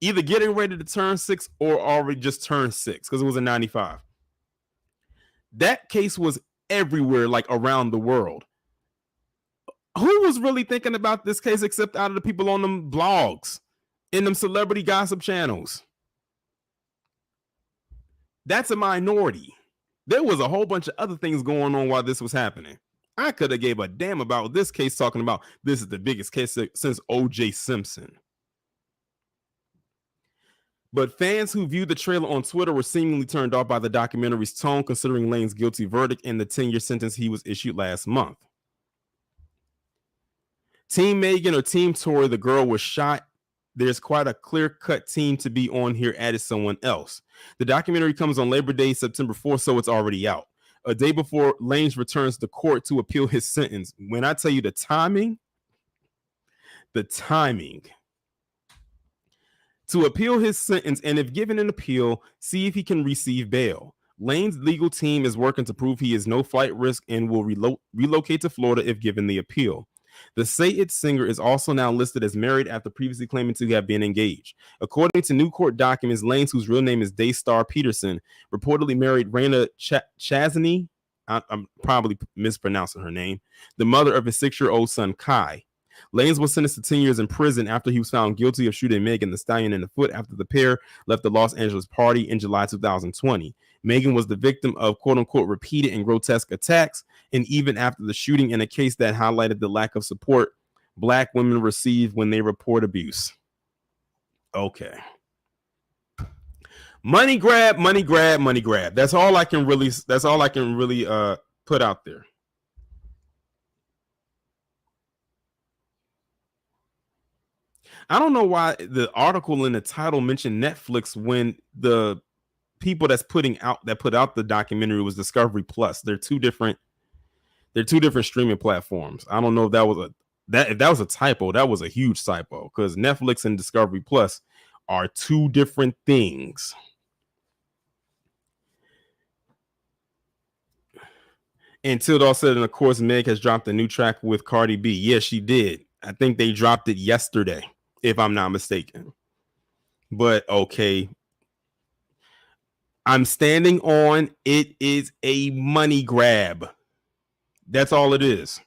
either getting ready to turn 6 or already just turned 6, because it was in 95. That case was everywhere, like around the world. Who was really thinking about this case except out of the people on them blogs, in them celebrity gossip channels? That's a minority. There was a whole bunch of other things going on while this was happening. I could have gave a damn about this case, talking about this is the biggest case since O.J. Simpson. But fans who viewed the trailer on Twitter were seemingly turned off by the documentary's tone, considering Lane's guilty verdict and the 10-year sentence he was issued last month. Team Megan or Team Tori, the girl was shot. There's quite a clear-cut team to be on here, added someone else. The documentary comes on Labor Day, September 4th, so it's already out. A day before Lange returns to court to appeal his sentence. When I tell you the timing. To appeal his sentence, and if given an appeal, see if he can receive bail. Lane's legal team is working to prove he is no flight risk and will relocate to Florida if given the appeal. The Say It singer is also now listed as married after previously claiming to have been engaged. According to new court documents, Lane, whose real name is Daystar Peterson, reportedly married Raina Chasney. I'm probably mispronouncing her name, the mother of his 6-year-old son, Kai. Lanes was sentenced to 10 years in prison after he was found guilty of shooting Megan Thee Stallion in the foot after the pair left the Los Angeles party in July 2020. Megan was the victim of quote-unquote repeated and grotesque attacks, and even after the shooting, in a case that highlighted the lack of support Black women receive when they report abuse. Okay. Money grab. That's all I can really put out there. I don't know why the article in the title mentioned Netflix when the people that put out the documentary was Discovery Plus. They're two different streaming platforms. I don't know if that was a typo. That was a huge typo, because Netflix and Discovery Plus are two different things. And Tildall said, and of course, Meg has dropped a new track with Cardi B. Yes, she did. I think they dropped it yesterday, if I'm not mistaken. But okay. I'm standing on it is a money grab. That's all it is.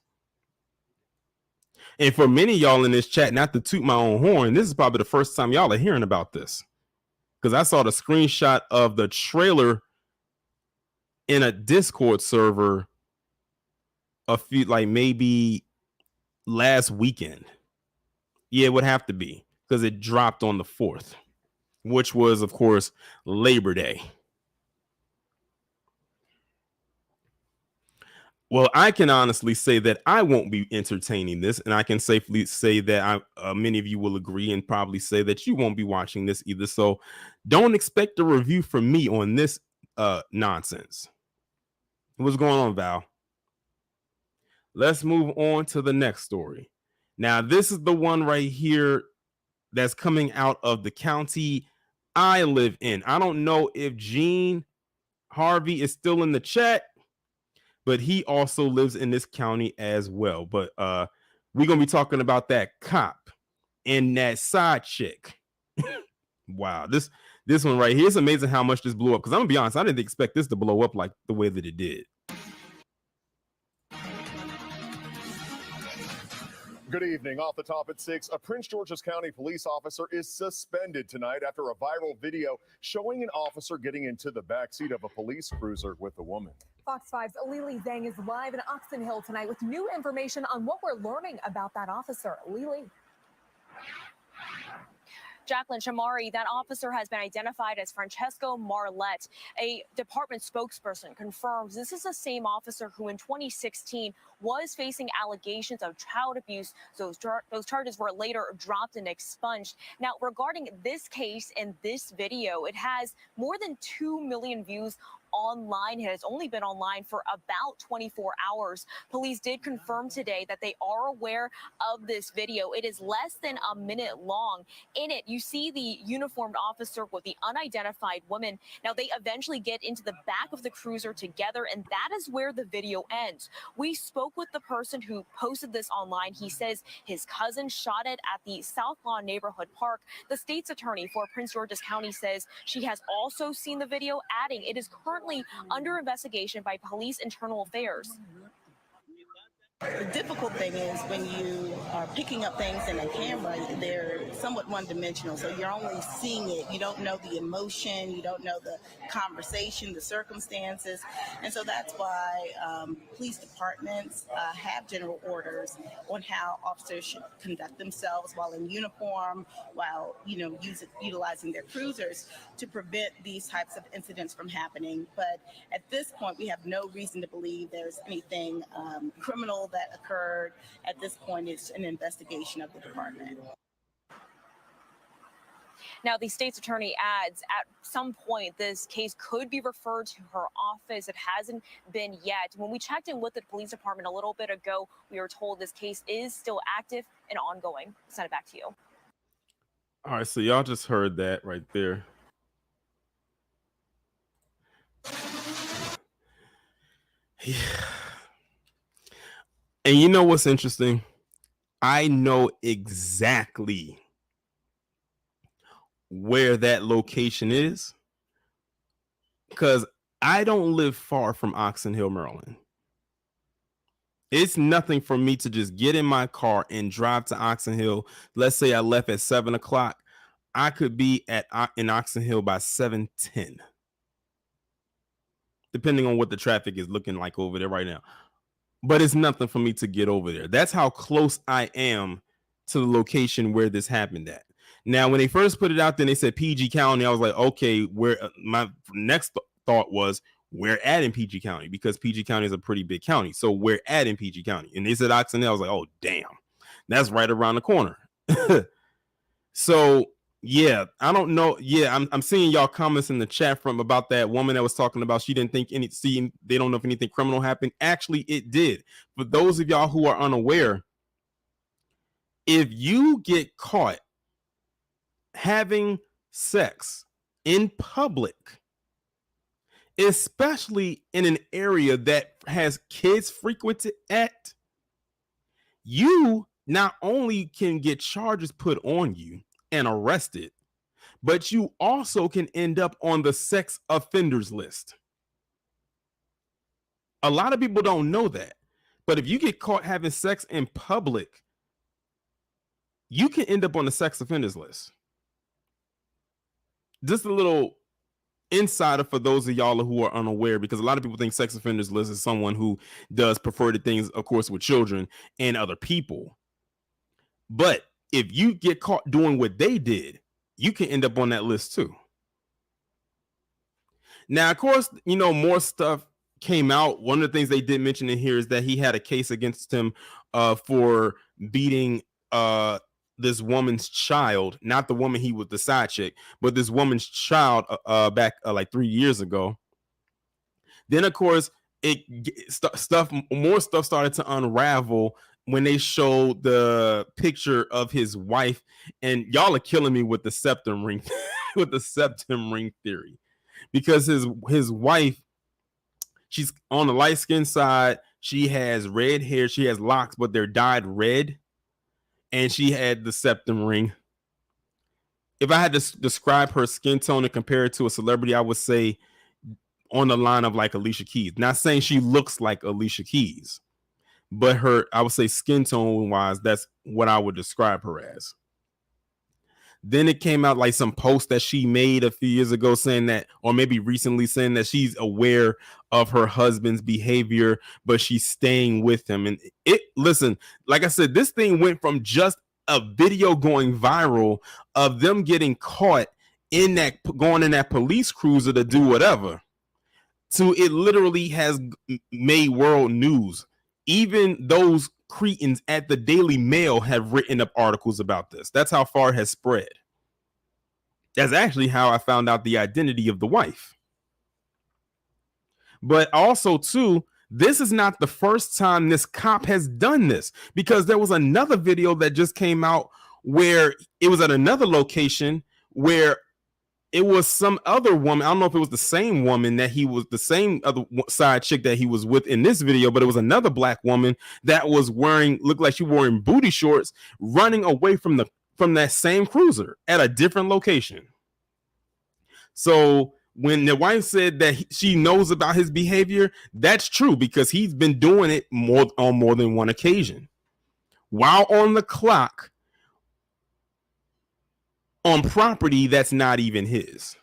And for many of y'all in this chat, not to toot my own horn, this is probably the first time y'all are hearing about this, because I saw the screenshot of the trailer in a Discord server maybe last weekend. Yeah, it would have to be, because it dropped on the 4th, which was, of course, Labor Day. Well, I can honestly say that I won't be entertaining this, and I can safely say that many of you will agree and probably say that you won't be watching this either. So don't expect a review from me on this nonsense. What's going on, Val? Let's move on to the next story. Now, this is the one right here that's coming out of the county I live in. I don't know if Gene Harvey is still in the chat, but he also lives in this county as well. But we're going to be talking about that cop and that side chick. Wow, this one right here, it's amazing how much this blew up, because I'm going to be honest, I didn't expect this to blow up like the way that it did. Good evening. Off the top at 6, a Prince George's County police officer is suspended tonight after a viral video showing an officer getting into the backseat of a police cruiser with a woman. Fox 5's Lily Zhang is live in Oxon Hill tonight with new information on what we're learning about that officer. Lily. Jacqueline Shamari, that officer has been identified as Francesco Marlette. A department spokesperson confirms this is the same officer who in 2016 was facing allegations of child abuse. Those charges were later dropped and expunged. Now, regarding this case and this video, it has more than 2 million views online. It has only been online for about 24 hours. Police did confirm today that they are aware of this video. It is less than a minute long. In it, you see the uniformed officer with the unidentified woman. Now, they eventually get into the back of the cruiser together, and that is where the video ends. We spoke with the person who posted this online. He says his cousin shot it at the South Lawn Neighborhood Park. The state's attorney for Prince George's County says she has also seen the video, adding it is currently under investigation by Police Internal Affairs. The difficult thing is when you are picking up things in a camera, they're somewhat one-dimensional. So you're only seeing it. You don't know the emotion. You don't know the conversation, the circumstances. And so that's why police departments have general orders on how officers should conduct themselves while in uniform, while, utilizing their cruisers to prevent these types of incidents from happening. But at this point, we have no reason to believe there's anything criminal that occurred. At this point, it's an investigation of the department. Now, the state's attorney adds at some point this case could be referred to her office. It hasn't been yet. When we checked in with the police department a little bit ago, we were told this case is still active and ongoing. Send it back to you. All right, so y'all just heard that right there. Yeah. And you know what's interesting? I know exactly where that location is because I don't live far from Oxon Hill, Maryland. It's nothing for me to just get in my car and drive to Oxon Hill. Let's say I left at 7 o'clock. I could be in Oxon Hill by 7:10, depending on what the traffic is looking like over there right now. But it's nothing for me to get over there. That's how close I am to the location where this happened at. Now, when they first put it out, then they said PG County. I was like, okay, where my next thought was, where at in PG County? Because PG County is a pretty big county. So where at in PG County? And they said Oxon Hill. I was like, oh, damn, that's right around the corner. So yeah, I don't know. Yeah, I'm seeing y'all comments in the chat from about that woman that was talking about she didn't think they don't know if anything criminal happened. Actually, it did. For those of y'all who are unaware, if you get caught having sex in public, especially in an area that has kids frequented at, you not only can get charges put on you and arrested, but you also can end up on the sex offenders list. A lot of people don't know that, but if you get caught having sex in public, you can end up on the sex offenders list. Just a little insider for those of y'all who are unaware, because a lot of people think sex offenders list is someone who does perverted things, of course, with children and other people. But if you get caught doing what they did, you can end up on that list too. Now, of course, more stuff came out. One of the things they did mention in here is that he had a case against him for beating this woman's child, not the woman he was the side chick, but this woman's child back like 3 years ago. Then, of course, more stuff started to unravel when they showed the picture of his wife, and y'all are killing me with the septum ring, with the septum ring theory, because his wife, she's on the light skin side. She has red hair. She has locks, but they're dyed red, and she had the septum ring. If I had to describe her skin tone and compare it to a celebrity, I would say on the line of like Alicia Keys. Not saying she looks like Alicia Keys, but I would say skin tone wise, that's what I would describe her as. Then it came out like some post that she made a few years ago saying that, or maybe recently saying that she's aware of her husband's behavior, but she's staying with him. And listen, like I said, this thing went from just a video going viral of them getting caught going in that police cruiser to do whatever, to it literally has made world news. Even those cretins at the Daily Mail have written up articles about this. That's how far it has spread. That's actually how I found out the identity of the wife. But also, too, this is not the first time this cop has done this, because there was another video that just came out where it was at another location where it was some other woman. I don't know if it was the same woman that he was, the same other side chick that he was with in this video, but it was another black woman that was looked like she was wearing booty shorts, running away from that same cruiser at a different location. So when the wife said that she knows about his behavior, that's true because he's been doing it on more than one occasion. While on the clock on property that's not even his.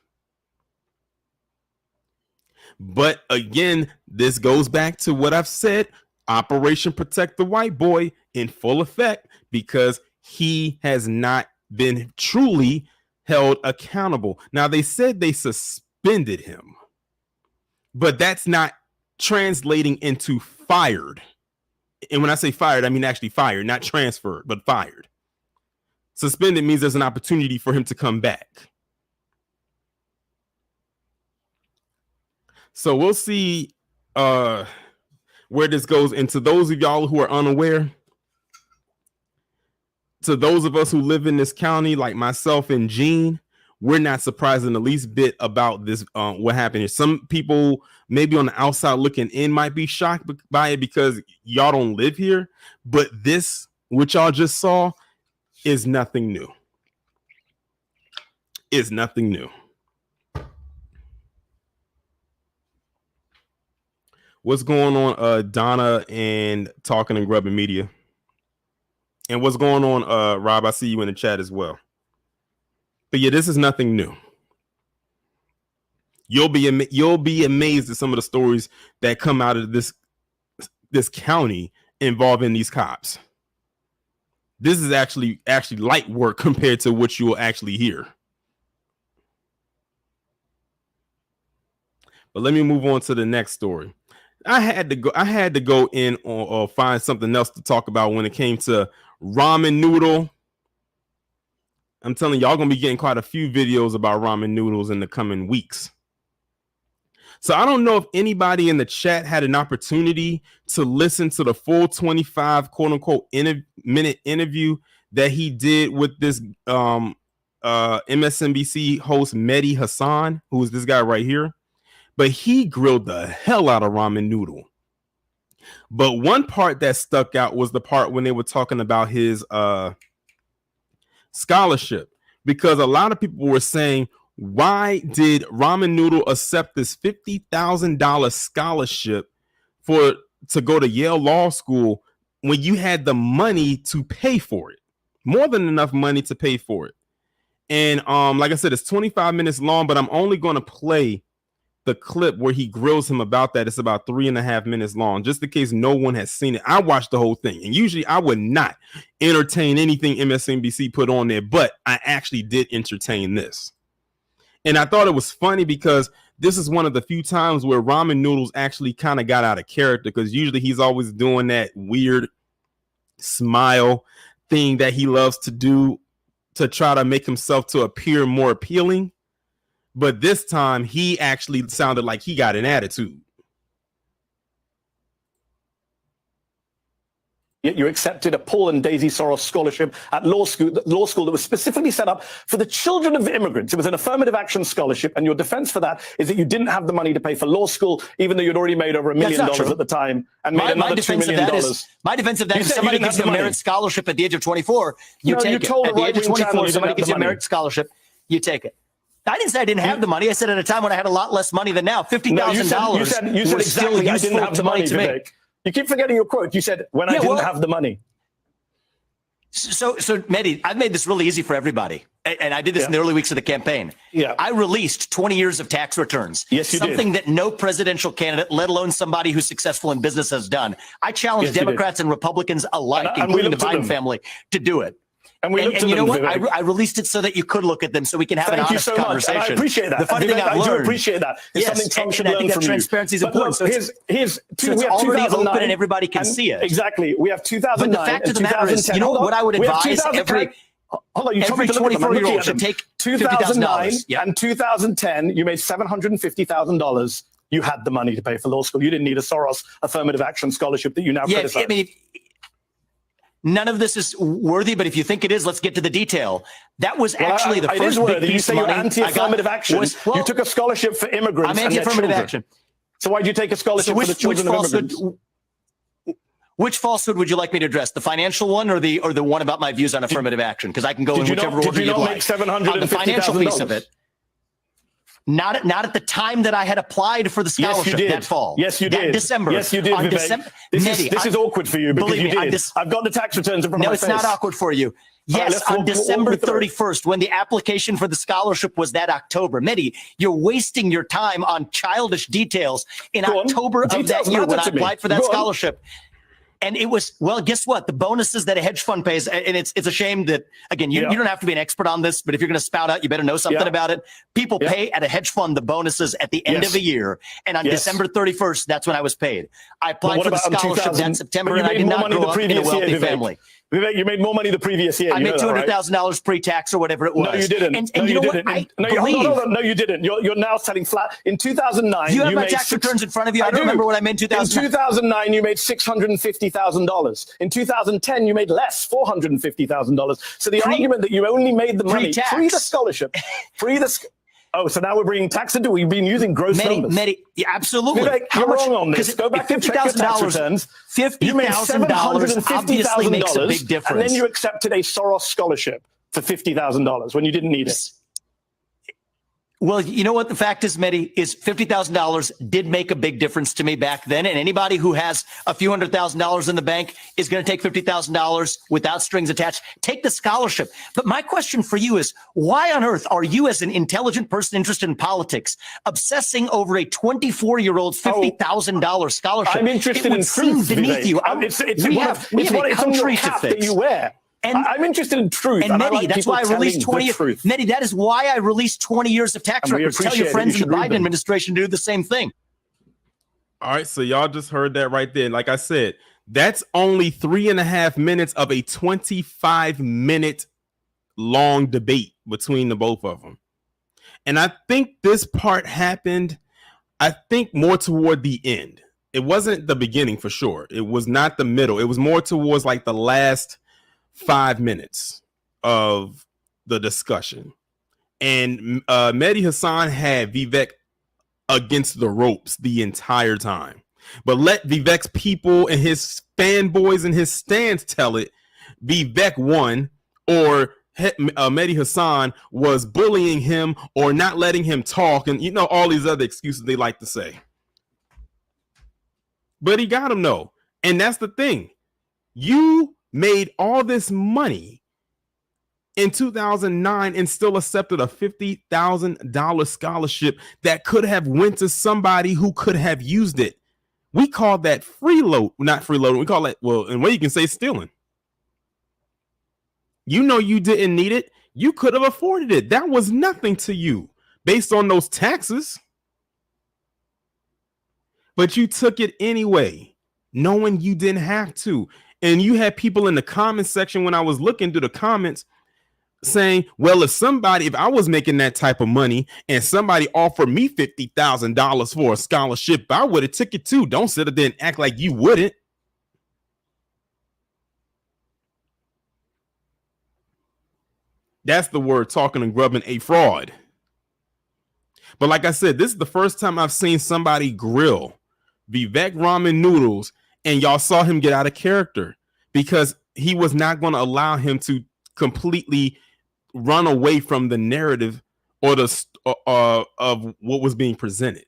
But again, this goes back to what I've said, Operation Protect the White Boy in full effect, because he has not been truly held accountable. Now, they said they suspended him, but that's not translating into fired. And when I say fired, I mean actually fired, not transferred, but fired. Suspended means there's an opportunity for him to come back. So we'll see where this goes. And to those of y'all who are unaware, to those of us who live in this county, like myself and Gene, we're not surprised in the least bit about this, what happened here. Some people maybe on the outside looking in might be shocked by it because y'all don't live here. But this, which y'all just saw, is nothing new. Is nothing new. What's going on, Donna and Talking and Grubbing Media? And what's going on, Rob? I see you in the chat as well. But yeah, this is nothing new. You'll be amazed at some of the stories that come out of this county involving these cops. This is actually light work compared to what you will actually hear. But let me move on to the next story. I had to go in or find something else to talk about when it came to ramen noodle. I'm telling y'all gonna be getting quite a few videos about ramen noodles in the coming weeks. So I don't know if anybody in the chat had an opportunity to listen to the full 25 quote unquote minute interview that he did with this MSNBC host Mehdi Hassan, who is this guy right here. But he grilled the hell out of ramen noodle. But one part that stuck out was the part when they were talking about his scholarship, because a lot of people were saying, why did ramen noodle accept this $50,000 scholarship to go to Yale Law School when you had the money to pay for it? More than enough money to pay for it. And like I said, it's 25 minutes long, but I'm only going to play the clip where he grills him about that. It's about 3.5 minutes long, just in case no one has seen it. I watched the whole thing, and usually I would not entertain anything MSNBC put on there, but I actually did entertain this. And I thought it was funny because this is one of the few times where ramen noodles actually kind of got out of character, because usually he's always doing that weird smile thing that he loves to do to try to make himself to appear more appealing. But this time, he actually sounded like he got an attitude. You accepted a Paul and Daisy Soros scholarship at law school that was specifically set up for the children of immigrants. It was an affirmative action scholarship, and your defense for that is that you didn't have the money to pay for law school, even though you'd already made over $1 million at the time and made another $2 million. My defense of that is somebody gives you a merit scholarship at the age of 24, you take it. At the age of 24, somebody gives you a merit scholarship, you take it. I didn't say I didn't have the money. I said at a time when I had a lot less money than now, $50,000 you said exactly I didn't have the money to make. You keep forgetting your quote. You said when I didn't have the money. So Mehdi, I've made this really easy for everybody. And I did this in the early weeks of the campaign. Yeah. I released 20 years of tax returns. Yes, you Something that no presidential candidate, let alone somebody who's successful in business, has done. I challenge Democrats and Republicans alike, including the Biden family, to do it. And you know what? I released it so that you could look at them, so we can have an honest conversation. I appreciate that. The funny thing I've learned, I do appreciate that. It's something Trump should learn from you. Transparency is important. Look, it's already open and everybody can see it. Exactly. We have 2009. But the fact of the matter is, you know what I would advise every 24-year-old should take 2009 and 2010. You made $750,000. You had the money to pay for law school. You didn't need a Soros affirmative action scholarship that you now criticize. I mean, none of this is worthy, but if you think it is, let's get to the detail. That was actually the first big piece you say of money you're anti-affirmative action. You took a scholarship for immigrants. I'm anti-affirmative action. So why did you take a scholarship for the children of immigrants? Which falsehood would you like me to address? The financial one or the one about my views on affirmative action? Because I can go in whichever order you'd like. Did you not make $750,000? On the financial piece of it. Not at the time that I had applied for the scholarship that fall. Yes, you did. December. Yes, you did. On Vivek. December. This is awkward for you because you me, did. I've got the tax returns in front of No, my it's face. not awkward for you. Yes, on December 31st, when the application for the scholarship was that October. Mehdi, you're wasting your time on childish details in October of that year when I applied for that scholarship. And it was, well, guess what? The bonuses that a hedge fund pays, and it's a shame that, again, you don't have to be an expert on this, but if you're going to spout out, you better know something about it. People pay at a hedge fund the bonuses at the end of a year. And on December 31st, that's when I was paid. I applied for the scholarship that September, and I did not grow up in a wealthy family. Vivek, you made more money the previous year. I made $200,000 pre-tax or whatever it was. No, you didn't. And you know what? No, you didn't. You're now selling flat. In 2009, you have my tax returns in front of you. I don't remember what I made in 2009. In 2009, you made $650,000. In 2010, you made less, $450,000. So the argument that you only made the money pre the scholarship, oh, so now we're bringing tax into it. We've been using gross numbers. Yeah, absolutely. Vivek, you're wrong on this. Go back and check your tax returns. $50,000 obviously makes a big difference. And then you accepted a Soros scholarship for $50,000 when you didn't need it. Well, you know what the fact is, Mehdi, is $50,000 did make a big difference to me back then. And anybody who has a few $100,000 in the bank is going to take $50,000 without strings attached. Take the scholarship. But my question for you is, why on earth are you, as an intelligent person interested in politics, obsessing over a 24-year-old $50,000 scholarship? I'm interested in truth, beneath you. We have a country to fix. That you wear. And I'm interested in truth. And Mehdi, that's why I released 20 years. Mehdi, that is why I released 20 years of tax records. Tell your friends in the Biden administration to do the same thing. All right, so y'all just heard that right there. Like I said, that's only 3.5 minutes of a 25-minute long debate between the both of them. And I think this part happened, I think, more toward the end. It wasn't the beginning for sure. It was not the middle. It was more towards like the last 5 minutes of the discussion. And Mehdi Hasan had Vivek against the ropes the entire time. But let Vivek's people and his fanboys and his stands tell it, Vivek won, or Mehdi Hasan was bullying him or not letting him talk, and you know, all these other excuses they like to say. But he got him though. And that's the thing. You made all this money in 2009 and still accepted a $50,000 scholarship that could have went to somebody who could have used it. We call that freeload, not freeloading. We call it, well, and what you can say, stealing. You know, you didn't need it. You could have afforded it. That was nothing to you based on those taxes. But you took it anyway, knowing you didn't have to. And you had people in the comment section when I was looking through the comments saying, well, if I was making that type of money and somebody offered me $50,000 for a scholarship, I would have took it too. Don't sit there and act like you wouldn't. That's the word talking and grubbing, a fraud. But like I said, this is the first time I've seen somebody grill Vivek Ramen Noodles, and y'all saw him get out of character because he was not going to allow him to completely run away from the narrative or the of what was being presented.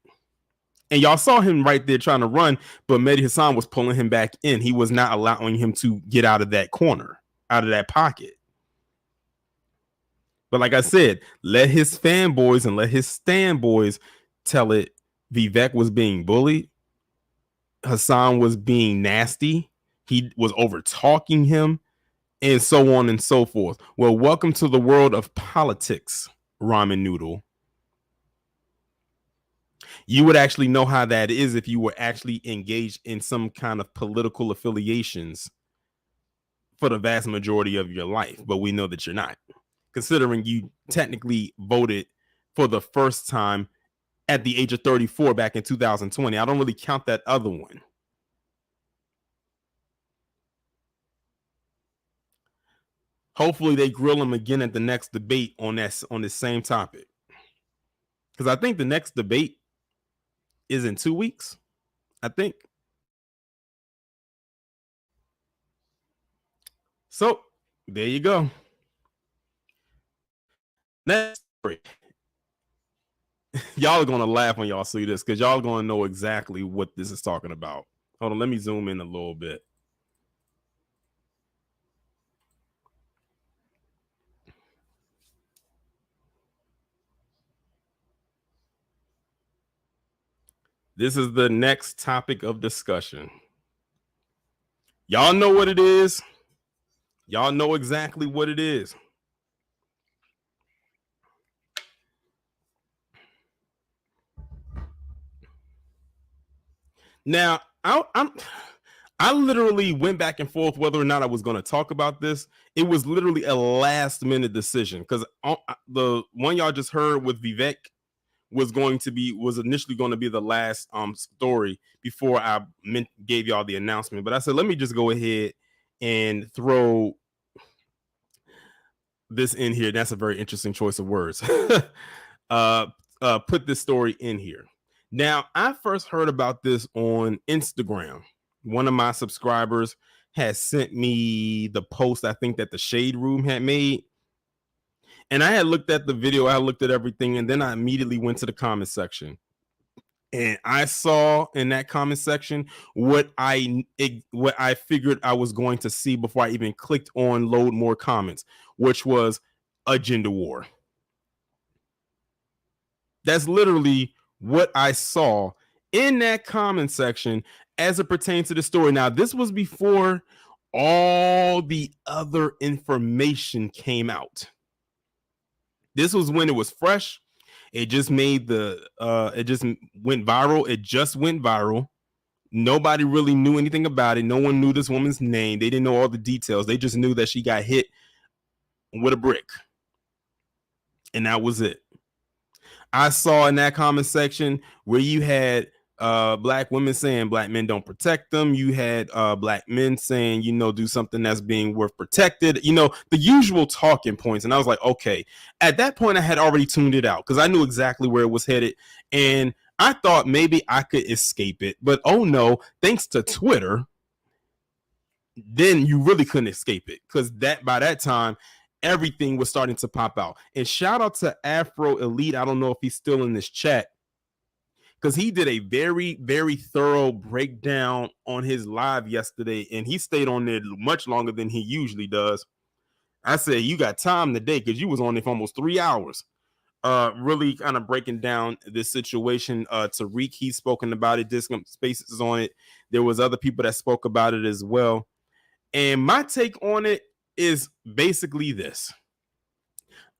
And y'all saw him right there trying to run, but Mehdi Hasan was pulling him back in. He was not allowing him to get out of that corner, out of that pocket. But like I said, let his fanboys and let his stand boys tell it. Vivek was being bullied. Hasan was being nasty. He was over talking him, and so on and so forth. Well, welcome to the world of politics, Ramen Noodle. You would actually know how that is if you were actually engaged in some kind of political affiliations for the vast majority of your life. But we know that you're not, considering you technically voted for the first time at the age of 34 back in 2020. I don't really count that other one. Hopefully they grill him again at the next debate on this same topic. Because I think the next debate is in 2 weeks, I think. So there you go. Next story. y'all are gonna laugh when y'all see this because y'all are gonna know exactly what this is talking about. Hold on, let me zoom in a little bit. This is the next topic of discussion. Y'all know what it is. Y'all know exactly what it is. Now, I literally went back and forth whether or not I was going to talk about this. It was literally a last minute decision because the one y'all just heard with Vivek was initially going to be the last story before I gave y'all the announcement. But I said, let me just go ahead and throw this in here. That's a very interesting choice of words. Put this story in here. Now, I first heard about this on Instagram. One of my subscribers has sent me the post I think that the Shade Room had made. And I had looked at the video, I looked at everything, and then I immediately went to the comment section. And I saw in that comment section what I figured I was going to see before I even clicked on load more comments, which was a gender war. That's literally what I saw in that comment section as it pertains to the story. Now, this was before all the other information came out. This was when it was fresh. It just made it just went viral. It just went viral. Nobody really knew anything about it. No one knew this woman's name. They didn't know all the details. They just knew that she got hit with a brick. And that was it. I saw in that comment section where you had black women saying black men don't protect them. You had black men saying, do something that's being worth protected, the usual talking points. And I was like, okay, at that point I had already tuned it out because I knew exactly where it was headed. And I thought maybe I could escape it. But oh no, thanks to Twitter, then you really couldn't escape it because by that time, everything was starting to pop out. And shout out to Afro Elite. I don't know if he's still in this chat, because he did a very, very thorough breakdown on his live yesterday, and he stayed on there much longer than he usually does. I said, you got time today because you was on there for almost 3 hours. Really kind of breaking down this situation. Tariq, he's spoken about it. Disc Spaces on it. There was other people that spoke about it as well. And my take on it is basically this.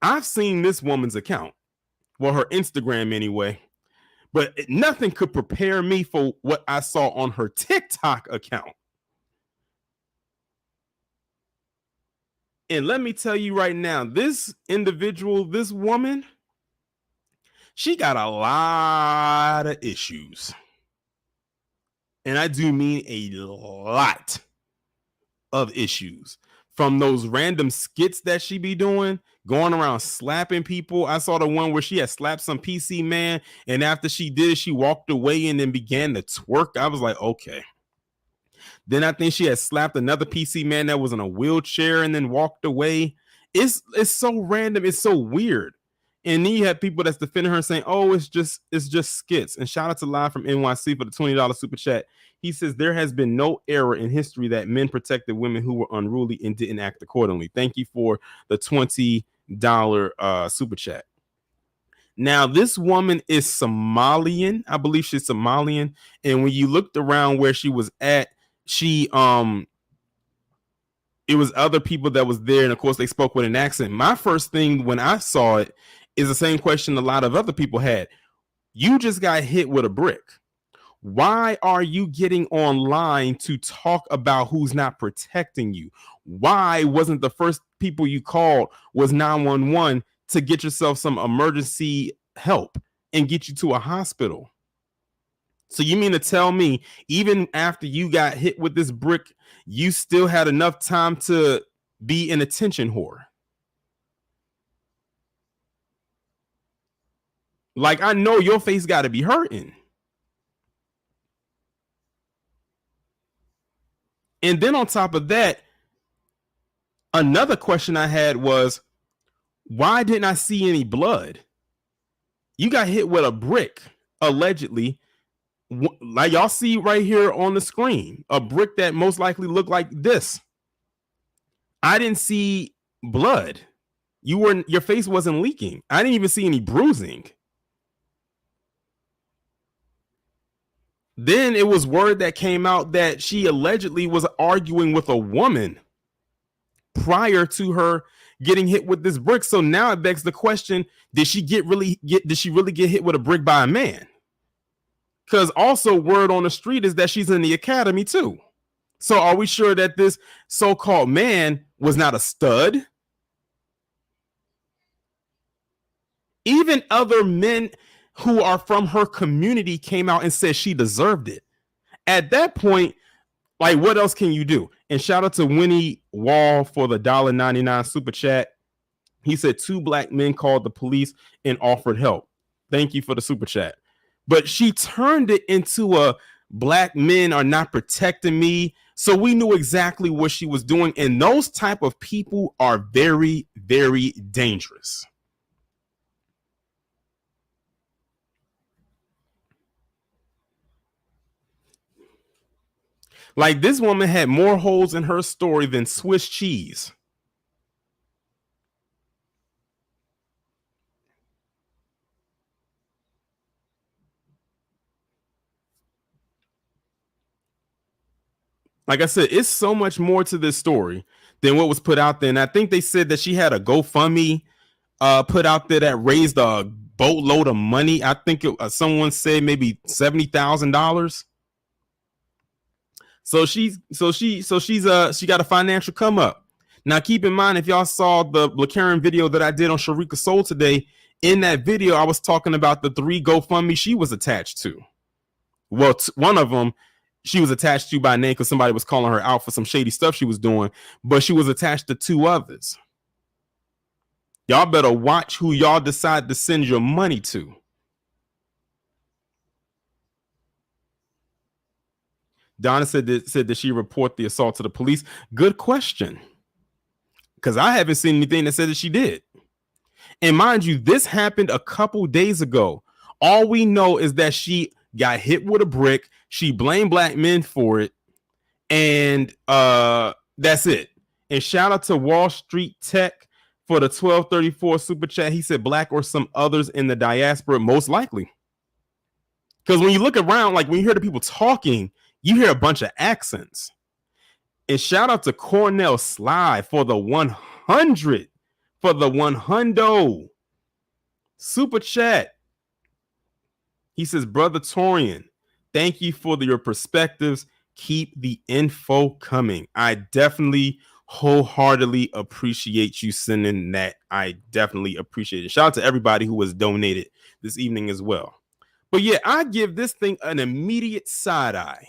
I've seen this woman's account. Well, her Instagram anyway. But nothing could prepare me for what I saw on her TikTok account. And let me tell you right now, this individual, this woman, she got a lot of issues. And I do mean a lot of issues. From those random skits that she be doing, going around slapping people. I saw the one where she had slapped some PC man, and after she did it, she walked away and then began to twerk. I was like, okay. Then I think she had slapped another PC man that was in a wheelchair and then walked away. It's so random. It's so weird. And then you have people that's defending her saying, oh, it's just skits. And shout out to Live from NYC for the $20 super chat. He says there has been no era in history that men protected women who were unruly and didn't act accordingly. Thank you for the $20 super chat. Now, this woman is Somalian. I believe she's Somalian. And when you looked around where she was at, it was other people that was there. And of course, they spoke with an accent. My first thing when I saw it is the same question a lot of other people had. You just got hit with a brick. Why are you getting online to talk about who's not protecting you? Why wasn't the first people you called was 911 to get yourself some emergency help and get you to a hospital? So you mean to tell me even after you got hit with this brick, you still had enough time to be an attention whore? Like, I know your face got to be hurting. And then on top of that, another question I had was, why didn't I see any blood? You got hit with a brick, allegedly, like y'all see right here on the screen, a brick that most likely looked like this. I didn't see blood. Your face wasn't leaking. I didn't even see any bruising. Then it was word that came out that she allegedly was arguing with a woman prior to her getting hit with this brick. So now it begs the question, did she really get hit with a brick by a man? Because also word on the street is that she's in the academy too. So are we sure that this so-called man was not a stud? Even other men who are from her community came out and said she deserved it. At that point, like, what else can you do? And shout out to Winnie Wall for the $1.99 super chat. He said 2 black men called the police and offered help. Thank you for the super chat. But she turned it into a black men are not protecting me. So we knew exactly what she was doing. And those type of people are very, very dangerous. Like, this woman had more holes in her story than Swiss cheese. Like I said, it's so much more to this story than what was put out there. And I think they said that she had a GoFundMe put out there that raised a boatload of money. I think someone said maybe $70,000. So she got a financial come up. Now keep in mind, if y'all saw the LaKaren video that I did on Sharika Soul today, in that video I was talking about the 3 GoFundMe she was attached to. Well, one of them she was attached to by name because somebody was calling her out for some shady stuff she was doing, but she was attached to 2 others. Y'all better watch who y'all decide to send your money to. Donna said that she report the assault to the police. Good question. Because I haven't seen anything that said that she did. And mind you, this happened a couple days ago. All we know is that she got hit with a brick. She blamed black men for it. And that's it. And shout out to Wall Street Tech for the 1234 super chat. He said black or some others in the diaspora, most likely. Because when you look around, like when you hear the people talking, you hear a bunch of accents. And shout out to Cornell Sly for the 100, for the 100 super chat. He says, Brother Torian, thank you for your perspectives. Keep the info coming. I definitely wholeheartedly appreciate you sending that. I definitely appreciate it. Shout out to everybody who has donated this evening as well. But yeah, I give this thing an immediate side eye.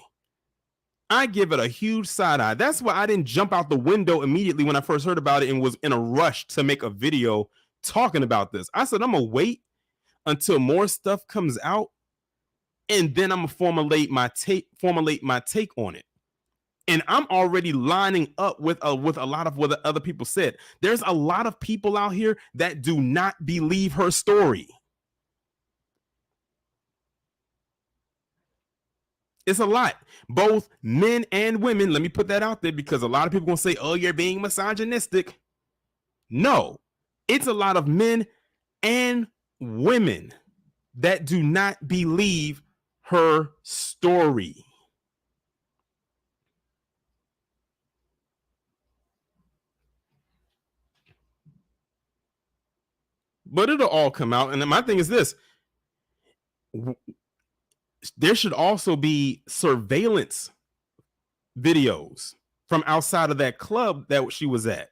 I give it a huge side eye. That's why I didn't jump out the window immediately when I first heard about it and was in a rush to make a video talking about this. I said, I'm going to wait until more stuff comes out, and then I'm going to formulate my take on it. And I'm already lining up with a lot of what the other people said. There's a lot of people out here that do not believe her story. It's a lot, both men and women. Let me put that out there because a lot of people going to say, oh, you're being misogynistic. No, it's a lot of men and women that do not believe her story. But it'll all come out. And my thing is this. There should also be surveillance videos from outside of that club that she was at.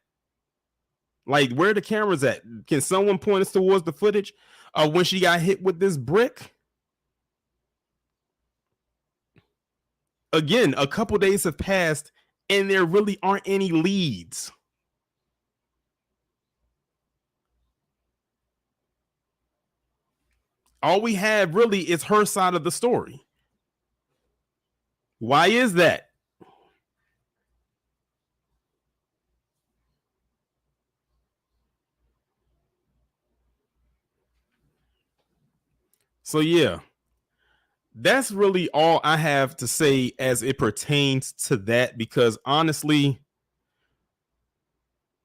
Like, where are the cameras at? Can someone point us towards the footage of when she got hit with this brick? Again, a couple days have passed and there really aren't any leads. All we have really is her side of the story. Why is that? So yeah, that's really all I have to say as it pertains to that, because honestly,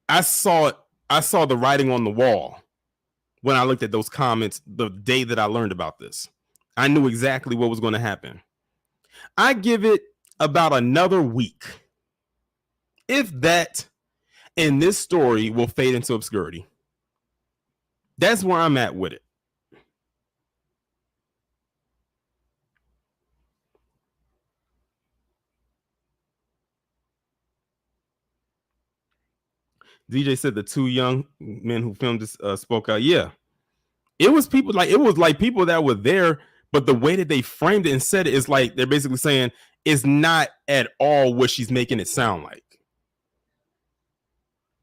I saw the writing on the wall when I looked at those comments the day that I learned about this. I knew exactly what was going to happen. I give it about another week, if that, and this story will fade into obscurity. That's where I'm at with it. DJ said the two young men who filmed this spoke out. Yeah, it was people like people that were there, but the way that they framed it and said it is like they're basically saying it's not at all what she's making it sound like.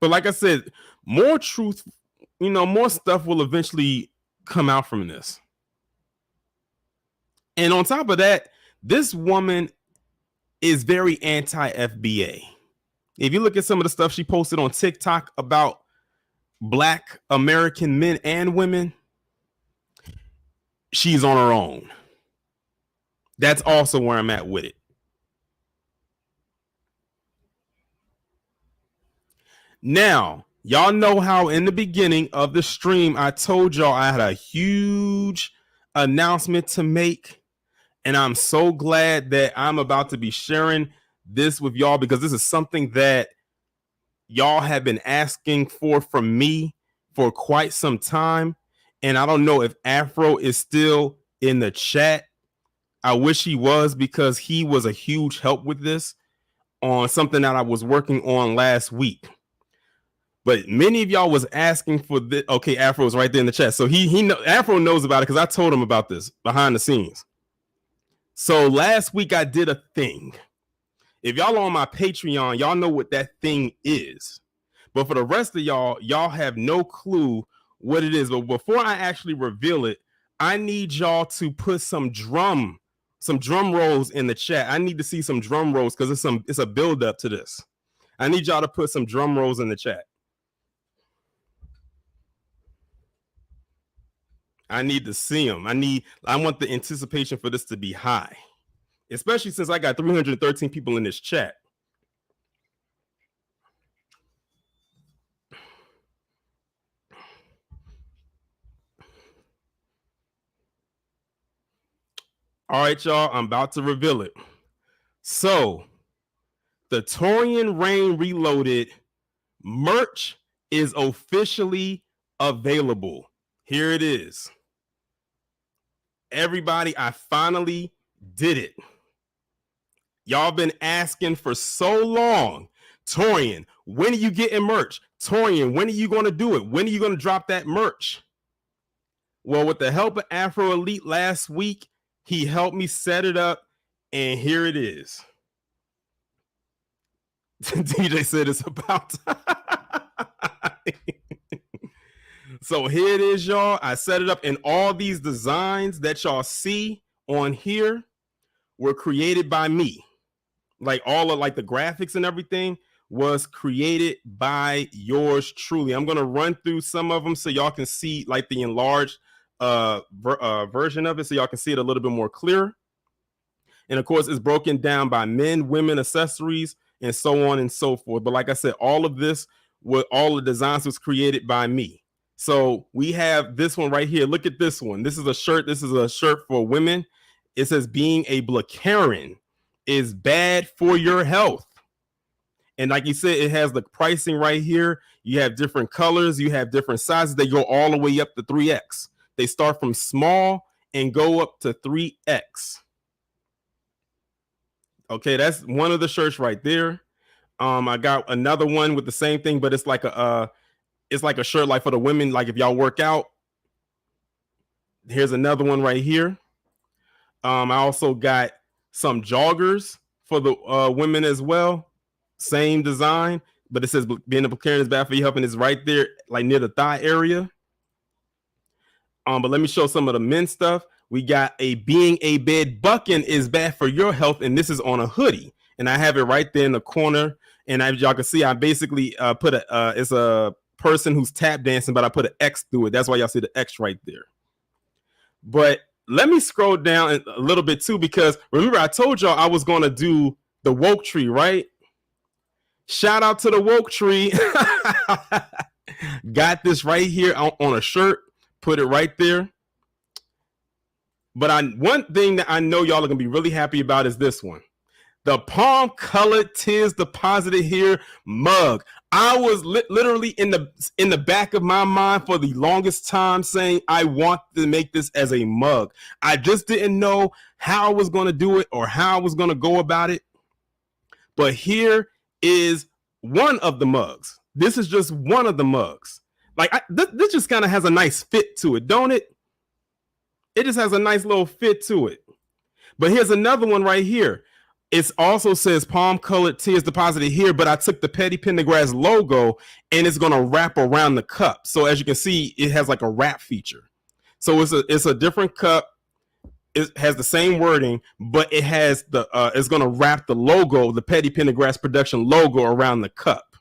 But like I said, more truth, more stuff will eventually come out from this. And on top of that, this woman is very anti-FBA. If you look at some of the stuff she posted on TikTok about Black American men and women, she's on her own. That's also where I'm at with it. Now, y'all know how in the beginning of the stream, I told y'all I had a huge announcement to make. And I'm so glad that I'm about to be sharing this with y'all, because this is something that y'all have been asking for from me for quite some time. And I don't know if Afro is still in the chat. I wish he was, because he was a huge help with this on something that I was working on last week. But many of y'all was asking for this. Okay, Afro is right there in the chat. So Afro knows about it because I told him about this behind the scenes. So last week I did a thing. If y'all are on my Patreon, y'all know what that thing is. But for the rest of y'all have no clue what it is. But before I actually reveal it, I need y'all to put some drum rolls in the chat. I need to see some drum rolls because it's a build up to this. I need y'all to put some drum rolls in the chat. I need to see them. I want the anticipation for this to be high, especially since I got 313 people in this chat. All right, y'all, I'm about to reveal it. So, the Torian Rain Reloaded merch is officially available. Here it is. Everybody, I finally did it. Y'all been asking for so long. Torian, when are you getting merch? Torian, when are you going to do it? When are you going to drop that merch? Well, with the help of Afro Elite last week, he helped me set it up, and here it is. DJ said it's about time. So here it is, y'all. I set it up, and all these designs that y'all see on here were created by me. Like all of the graphics and everything was created by yours truly. I'm going to run through some of them so y'all can see like the enlarged version of it, so y'all can see it a little bit more clear. And of course, it's broken down by men, women, accessories, and so on and so forth. But like I said, all of this, all the designs was created by me. So we have this one right here. Look at this one. This is a shirt. This is a shirt for women. It says being a Blacarian is bad for your health. And like you said, it has the pricing right here. You have different colors. You have different sizes. They go all the way up to 3X. They start from small and go up to 3X. Okay, that's one of the shirts right there. I got another one with the same thing, but it's like a shirt like for the women, like if y'all work out. Here's another one right here. I also got some joggers for the women as well. Same design, but it says being a Blacarian is bad for your health, and it's right there, like near the thigh area. But let me show some of the men's stuff. We got a being a bed bucking is bad for your health, and this is on a hoodie, and I have it right there in the corner. And as y'all can see, I basically put it's a person who's tap dancing, but I put an X through it. That's why y'all see the X right there. But let me scroll down a little bit too, because remember I told y'all I was going to do the woke tree, right? Shout out to the woke tree. Got this right here on a shirt. Put it right there. But one thing that I know y'all are going to be really happy about is this one. The palm colored "'Tis Deposited Here" mug. I was literally in the back of my mind for the longest time saying I want to make this as a mug. I just didn't know how I was going to do it or how I was going to go about it. But here is one of the mugs. This is just one of the mugs. Like this just kind of has a nice fit to it, don't it? It just has a nice little fit to it. But here's another one right here. It also says palm colored "Tears Deposited Here," but I took the Petty Pendergrass logo and it's going to wrap around the cup. So as you can see, it has like a wrap feature. So it's a different cup. It has the same wording, but it has it's going to wrap the logo, the Petty Pendergrass production logo, around the cup.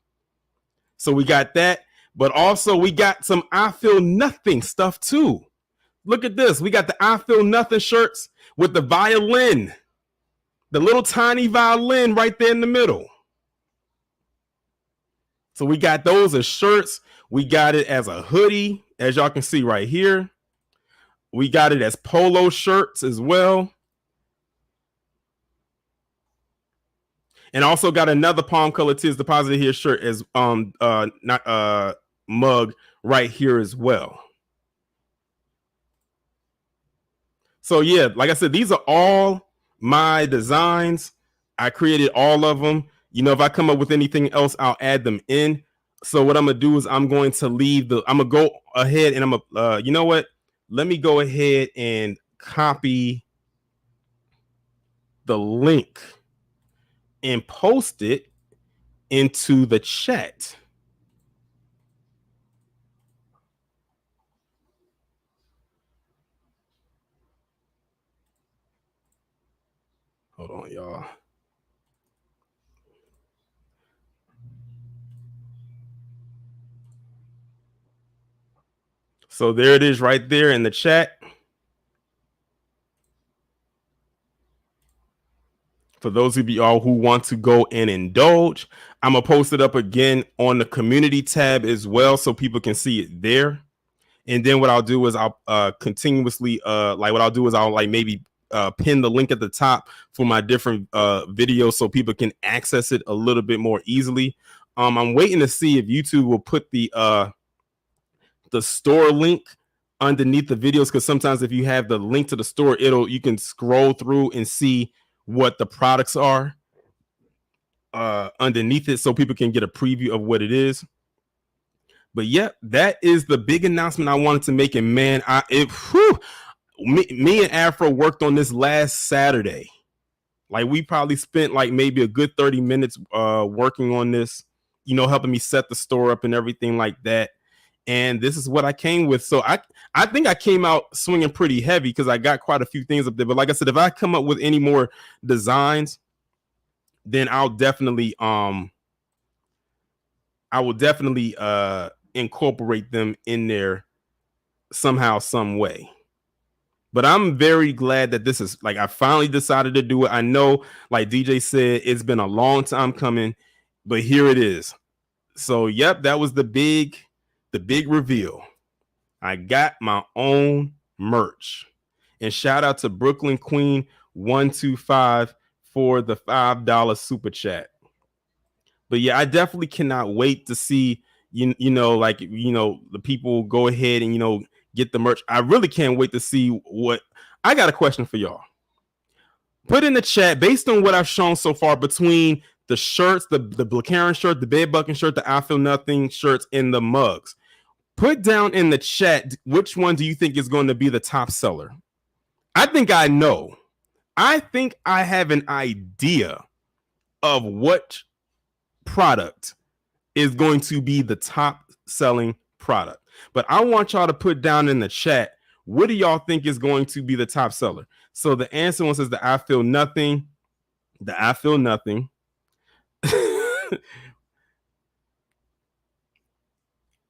So we got that, but also we got some "I Feel Nothing" stuff too. Look at this. We got the "I Feel Nothing" shirts with the violin. The little tiny violin right there in the middle. So we got those as shirts. We got it as a hoodie, as y'all can see right here. We got it as polo shirts as well. And also got another palm colored "'Tis Deposited Here" shirt as mug right here as well. So yeah, like I said, these are all my designs. I created all of them. You know, if I come up with anything else, I'll add them in. So what I'm gonna do is I'm going to I'm gonna go ahead and I'm gonna you know what? Let me go ahead and copy the link and post it into the chat. Hold on, y'all. So there it is right there in the chat. For those of y'all who want to go and indulge, I'm going to post it up again on the community tab as well so people can see it there. And then what I'll do is I'll continuously I'll like maybe pin the link at the top for my different videos so people can access it a little bit more easily. I'm waiting to see if YouTube will put the store link underneath the videos, because sometimes if you have the link to the store, you can scroll through and see what the products are underneath it so people can get a preview of what it is. But yeah, that is the big announcement I wanted to make. And man, me and Afro worked on this last Saturday. Like we probably spent like maybe a good 30 minutes working on this, you know, helping me set the store up and everything like that. And this is what I came with. So I think I came out swinging pretty heavy because I got quite a few things up there. But like I said, if I come up with any more designs, then I'll definitely incorporate them in there somehow, some way. But I'm very glad that this is like, I finally decided to do it. I know, like DJ said, it's been a long time coming, but here it is. So yep, that was the big reveal. I got my own merch. And shout out to Brooklyn Queen 125 for the $5 super chat. But yeah, I definitely cannot wait to see the people go ahead and get the merch. I really can't wait to see what. I got a question for y'all. Put in the chat based on what I've shown so far between the shirts, the Blackaren shirt, the Bed Bucking shirt, the I Feel Nothing shirts, and the mugs. Put down in the chat which one do you think is going to be the top seller? I think I know. I think I have an idea of what product is going to be the top selling product. But I want y'all to put down in the chat, what do y'all think is going to be the top seller? So the answer one says the I Feel Nothing. The I Feel Nothing.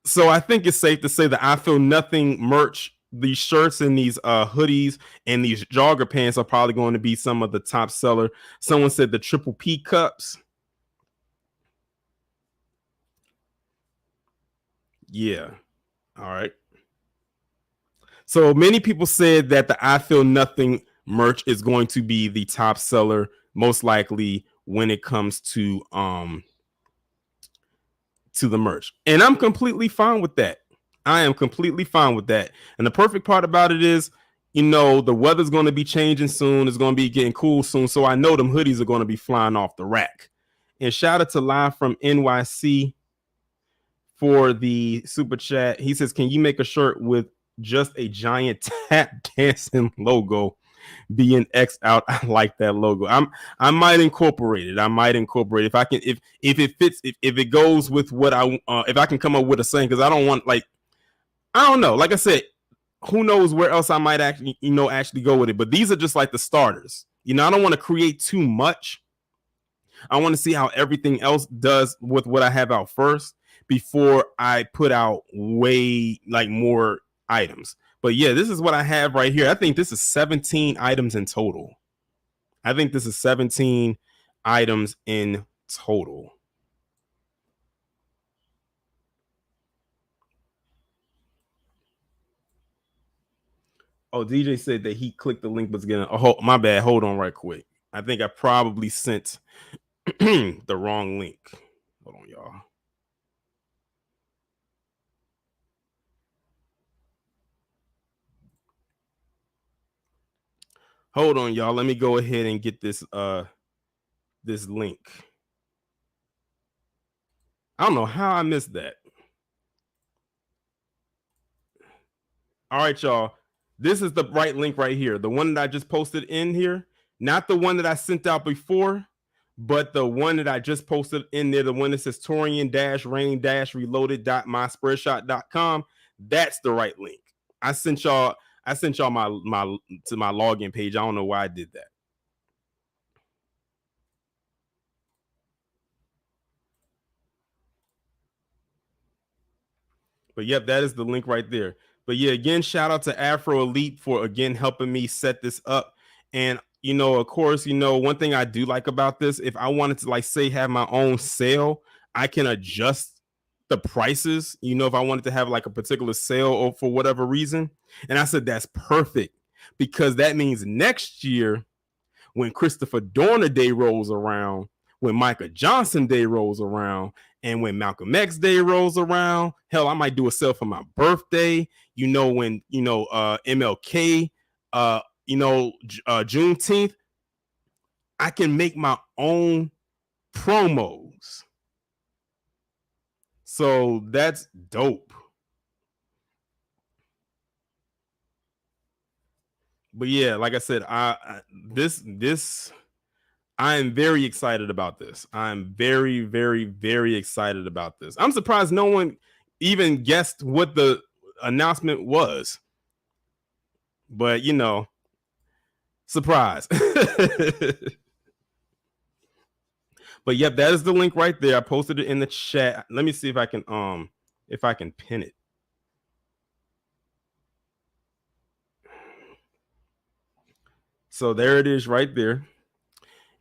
So I think it's safe to say the I Feel Nothing merch these shirts and these hoodies and these jogger pants are probably going to be some of the top seller. Someone said the Triple P cups. Yeah. All right. So many people said that the I Feel Nothing merch is going to be the top seller, most likely when it comes to the merch. And I'm completely fine with that. I am completely fine with that. And the perfect part about it is, you know, the weather's going to be changing soon. It's going to be getting cool soon. So I know them hoodies are going to be flying off the rack. And shout out to Live from NYC for the super chat. He says, can you make a shirt with just a giant tap dancing logo being X out? I like that logo. I might incorporate it. If I can, if it fits, if it goes with what if I can come up with a saying, because I don't want, like, I don't know. Like I said, who knows where else I might actually go with it. But these are just like the starters. You know, I don't want to create too much. I want to see how everything else does with what I have out first before I put out way like more items. But yeah, this is what I have right here. I think this is 17 items in total. Oh, DJ said that he clicked the link, but getting. Oh, my bad. Hold on, right quick. I think I probably sent the wrong link. Hold on, y'all. Hold on, y'all. Let me go ahead and get this this link. I don't know how I missed that. All right, y'all. This is the right link right here. The one that I just posted in here. Not the one that I sent out before, but the one that I just posted in there. The one that says Torian-Rain-Reloaded.myspreadshot.com. That's the right link. I sent y'all my login page. I don't know why I did that. But yep, that is the link right there. But yeah, again, shout out to Afro Elite for again helping me set this up. And you know, of course, you know, one thing I do like about this, if I wanted to, like, say, have my own sale, I can adjust the prices, you know, if I wanted to have like a particular sale or for whatever reason. And I said that's perfect, because that means next year when Christopher Dorner Day rolls around, when Micah Johnson Day rolls around, and when Malcolm X Day rolls around, hell, I might do a sale for my birthday. You know, when, you know, MLK, Juneteenth, I can make my own promos. So that's dope. But yeah, like I said, I am very excited about this. I'm very, very, very excited about this. I'm surprised no one even guessed what the announcement was. But, you know, surprise. But yep, that is the link right there. I posted it in the chat. Let me see if I can pin it. So there it is right there.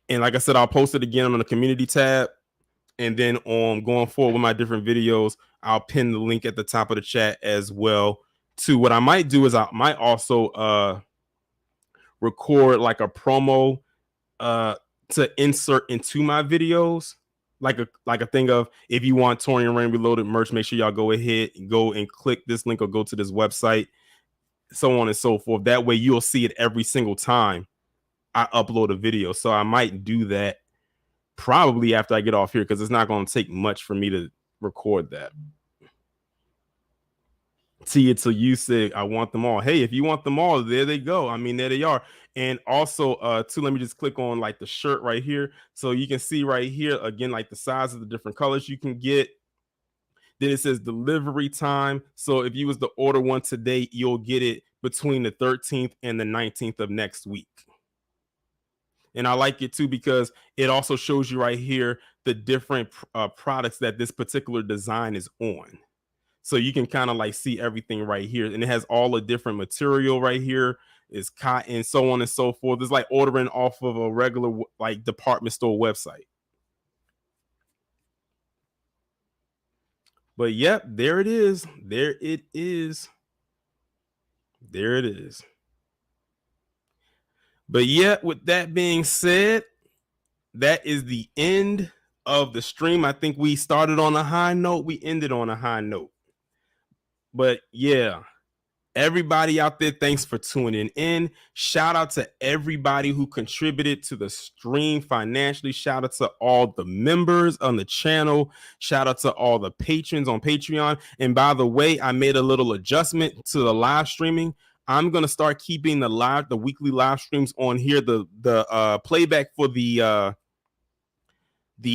And like I said, I'll post it again on the community tab. And then on going forward with my different videos, I'll pin the link at the top of the chat as well. To what I might do is I might also record like a promo to insert into my videos, like a thing of, if you want Torian Rain Reloaded merch, make sure y'all go ahead and go and click this link or go to this website, so on and so forth. That way you'll see it every single time I upload a video. So I might do that probably after I get off here, because it's not going to take much for me to record that. Tia till you say I want them all. Hey, if you want them all, there they go. I mean, there they are. And also too, let me just click on like the shirt right here, so you can see right here again, like the size of the different colors you can get. Then it says delivery time. So if you was to order one today, you'll get it between the 13th and the 19th of next week. And I like it too, because it also shows you right here the different products that this particular design is on. So you can kind of like see everything right here. And it has all the different material right here. It's cotton, so on and so forth. It's like ordering off of a regular like department store website. But yep, there it is. There it is. There it is. But yeah, with that being said, that is the end of the stream. I think we started on a high note. We ended on a high note. But yeah, everybody out there, thanks for tuning in. Shout out to everybody who contributed to the stream financially. Shout out to all the members on the channel. Shout out to all the patrons on Patreon. And by the way, I made a little adjustment to the live streaming. I'm gonna start keeping the weekly live streams on here. The playback for the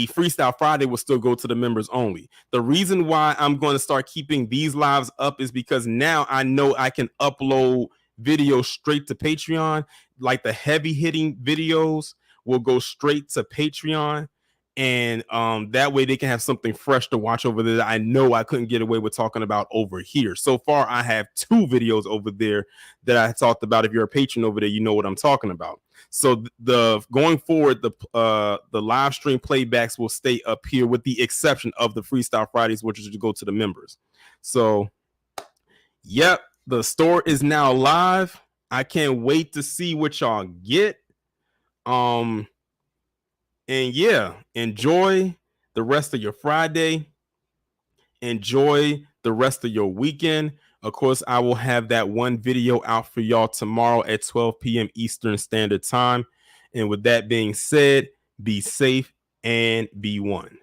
Freestyle Friday will still go to the members only. The reason why I'm going to start keeping these lives up is because now I know I can upload videos straight to Patreon. Like the heavy hitting videos will go straight to Patreon. And that way they can have something fresh to watch over there that I know I couldn't get away with talking about over here. So far, I have 2 videos over there that I talked about. If you're a patron over there, you know what I'm talking about. So the going forward, the live stream playbacks will stay up here with the exception of the Freestyle Fridays, which is to go to the members. So, yep, the store is now live. I can't wait to see what y'all get. And yeah, enjoy the rest of your Friday. Enjoy the rest of your weekend. Of course, I will have that one video out for y'all tomorrow at 12 p.m. Eastern Standard Time. And with that being said, be safe and be one.